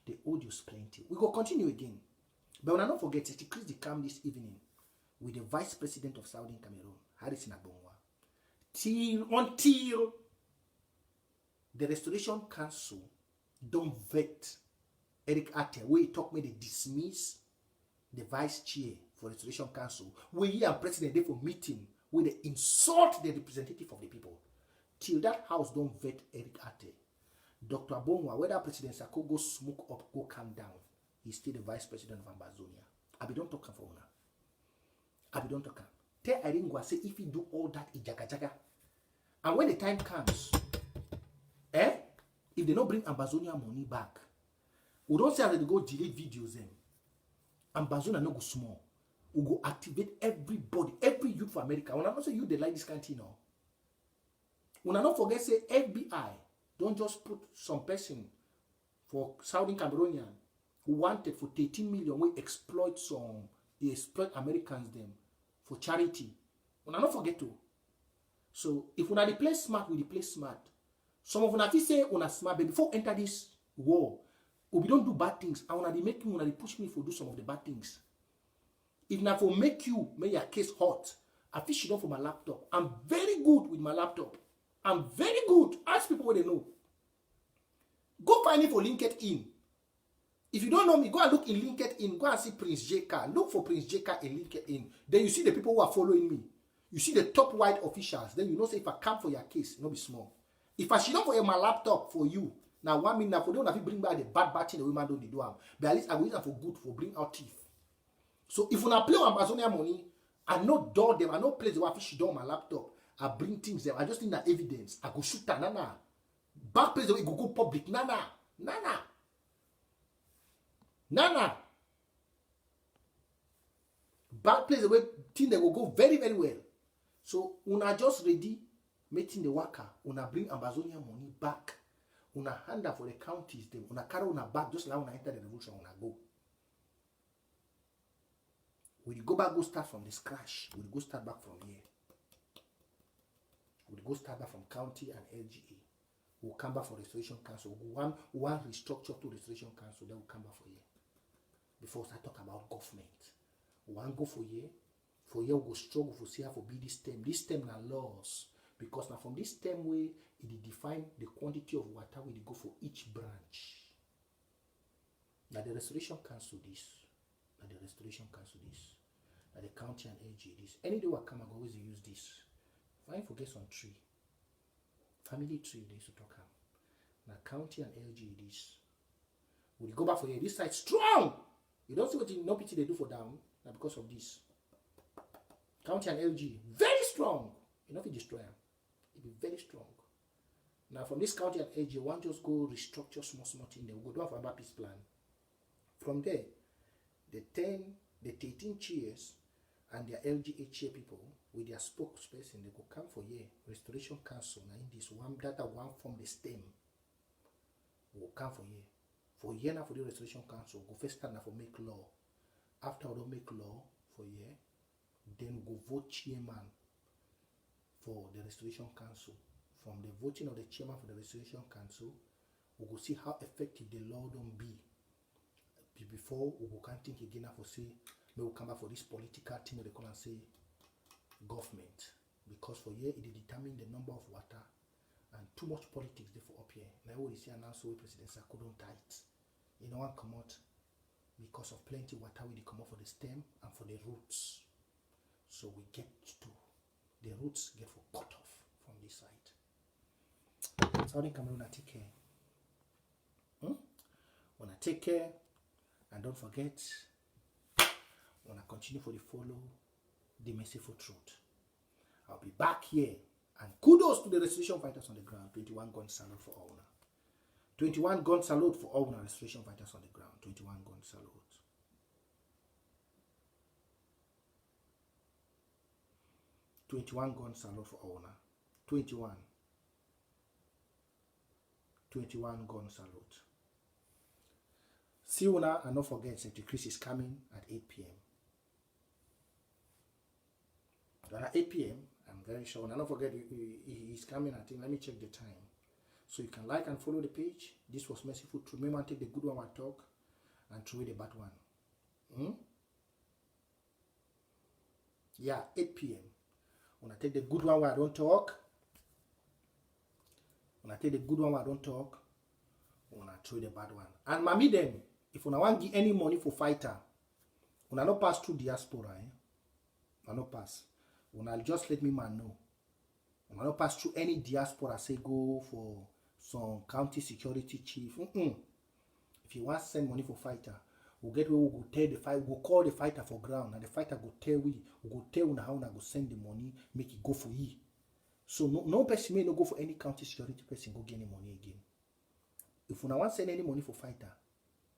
The audio's plenty. We go continue again. But when I don't forget, it increased the calm this evening with the Vice President of Southern Cameroon, Harris Nabongwa. Until the Restoration Council don't vet Eric Atte, where he talk me they dismiss the Vice Chair for Restoration Council, where he and President they for meeting, where they insult the representative of the people. Till that house don't vet Eric Atte. Dr. Abongwa, whether President Sako go smoke up, go calm down, he's still the Vice President of Amazonia. I be don't talk for now. I be don't talk. Tell Irene go say if he do all that, he jaga. And when the time comes, if they don't bring Amazonia money back, we don't say that they go delete videos them. Amazonia no go small. We go activate everybody, every youth for America. When I not say you they like this country now. When I not forget say FBI. Don't just put some person for Southern Cameroonian who wanted for 13 million. We exploit Americans them for charity. We not forget to. So if we play smart, we play smart. Some of us say we smart, but before enter this war, we don't do bad things. I want to make you, want to push me for do some of the bad things. If not for make your case hot, I fish it off for my laptop. I'm very good with my laptop. I'm very good. Ask people what they know. Go find me for LinkedIn. If you don't know me, go and look in LinkedIn. Go and see Prince J. Carr. Look for Prince J. Carr in LinkedIn. Then you see the people who are following me. You see the top white officials. Then you know say if I come for your case, it will be small. If I should not for my laptop for you, now 1 minute for them, if you bring back the bad thing the women don't do, but at least I will use them for good for bring out teeth. So if you not play on Amazonia money, I no door them, I no place the one fish door on my laptop. I bring things there. I just need that evidence. I go shoot that. Nana. Back place the way go public. Nana. Back place the way thing they go very, very well. So una just ready making the worker. Una bring Amazonia money back. Una hand that for the counties. Them. Una carry una back just like una enter the revolution. Una go. We go back, go start from the scratch. We go start back from here. We'll go start back from county and LGA. We'll come back for Restoration Council. One restructure to Restoration Council, then we'll come back for here. Before I talk about government. One go for here. For here we'll go struggle for see how for be this term. This term now laws. Because now from this term way, it define the quantity of water we go for each branch. Now the Restoration Council this. Now the Restoration Council this. Now the county and LGA this. Any day I come, I always use this. Why forget some tree? Family tree they used to talk about. Now county and LG this. We'll go back for here. This side strong. You don't see what no pity they do for down. Now because of this. County and LG very strong. You know if you destroy them. It'll be very strong. Now from this county at AJ, one just go restructure small thing. They will go do for Amba peace plan. From there, the 13 chairs and their LGA chair people with their spokesperson, they go come for here. Restoration Council, now in this one that one from the stem will come for here. For here now for the Restoration Council, go first stand now for make law. After we don't make law for here, then we go vote chairman for the Restoration Council. From the voting of the chairman for the Restoration Council, we will see how effective the law don't be. Before we can think again for say, we will come back for this political thing they call and say government. Because for here it determine the number of water and too much politics there for up here. Now we see announced so President Sako don't tight. You know one come out because of plenty water we come out for the stem and for the roots. So we get to the roots get for cut off from this side. So I Cameroon take care. Wanna take care, and don't forget, wanna continue for the follow the merciful truth. I'll be back here, and kudos to the restoration fighters on the ground. 21 gun salute for all now. 21 gun salute for all now restoration fighters on the ground. 21 gun salute. 21 gun salute for all now. 21 gun salute. See you now, and don't forget, St. Chris is coming at 8 p.m. At 8 p.m., I'm very sure. And don't forget, he's coming, I think. Let me check the time. So you can like and follow the page. This was Merciful Truth. Remember, take the good one I talk and throw the bad one. Yeah, 8 p.m. When I take the good one where I don't talk, when I take the good one where I don't talk, when I throw the bad one. And mommy them, if you want to give any money for fighter, when I not pass through diaspora, I not pass. When I just let me man know. When I not pass through any diaspora, say go for some county security chief. If you want to send money for fighter, we'll get where we go tell the fight, we'll call the fighter for ground, and the fighter go tell we go tell how we go send the money, make it go for you. So no person may not go for any county security person go get any money again. If you want to send any money for fighter,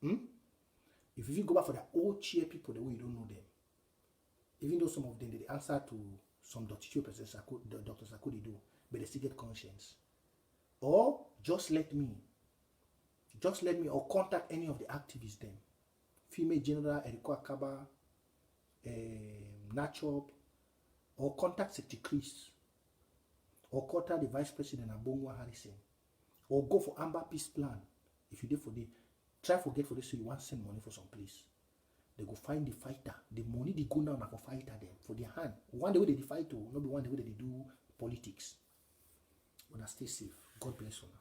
if you go back for the old chair people the way you don't know them, even though some of them they answer to some Dr. Sakudi do, but they still get conscience. Or just let me, or contact any of the activists then. Female General Eriko Akaba, Nachop, or contact Secretary Chris, or contact the Vice President Abongwa Harrison, or go for Amba peace plan. If you did for the try forget for this, so you want to send money for some place. They go find the fighter. The money they go down for fighter them for their hand. One the way they fight to, not be one the way they do politics. Wanna stay safe. God bless you now.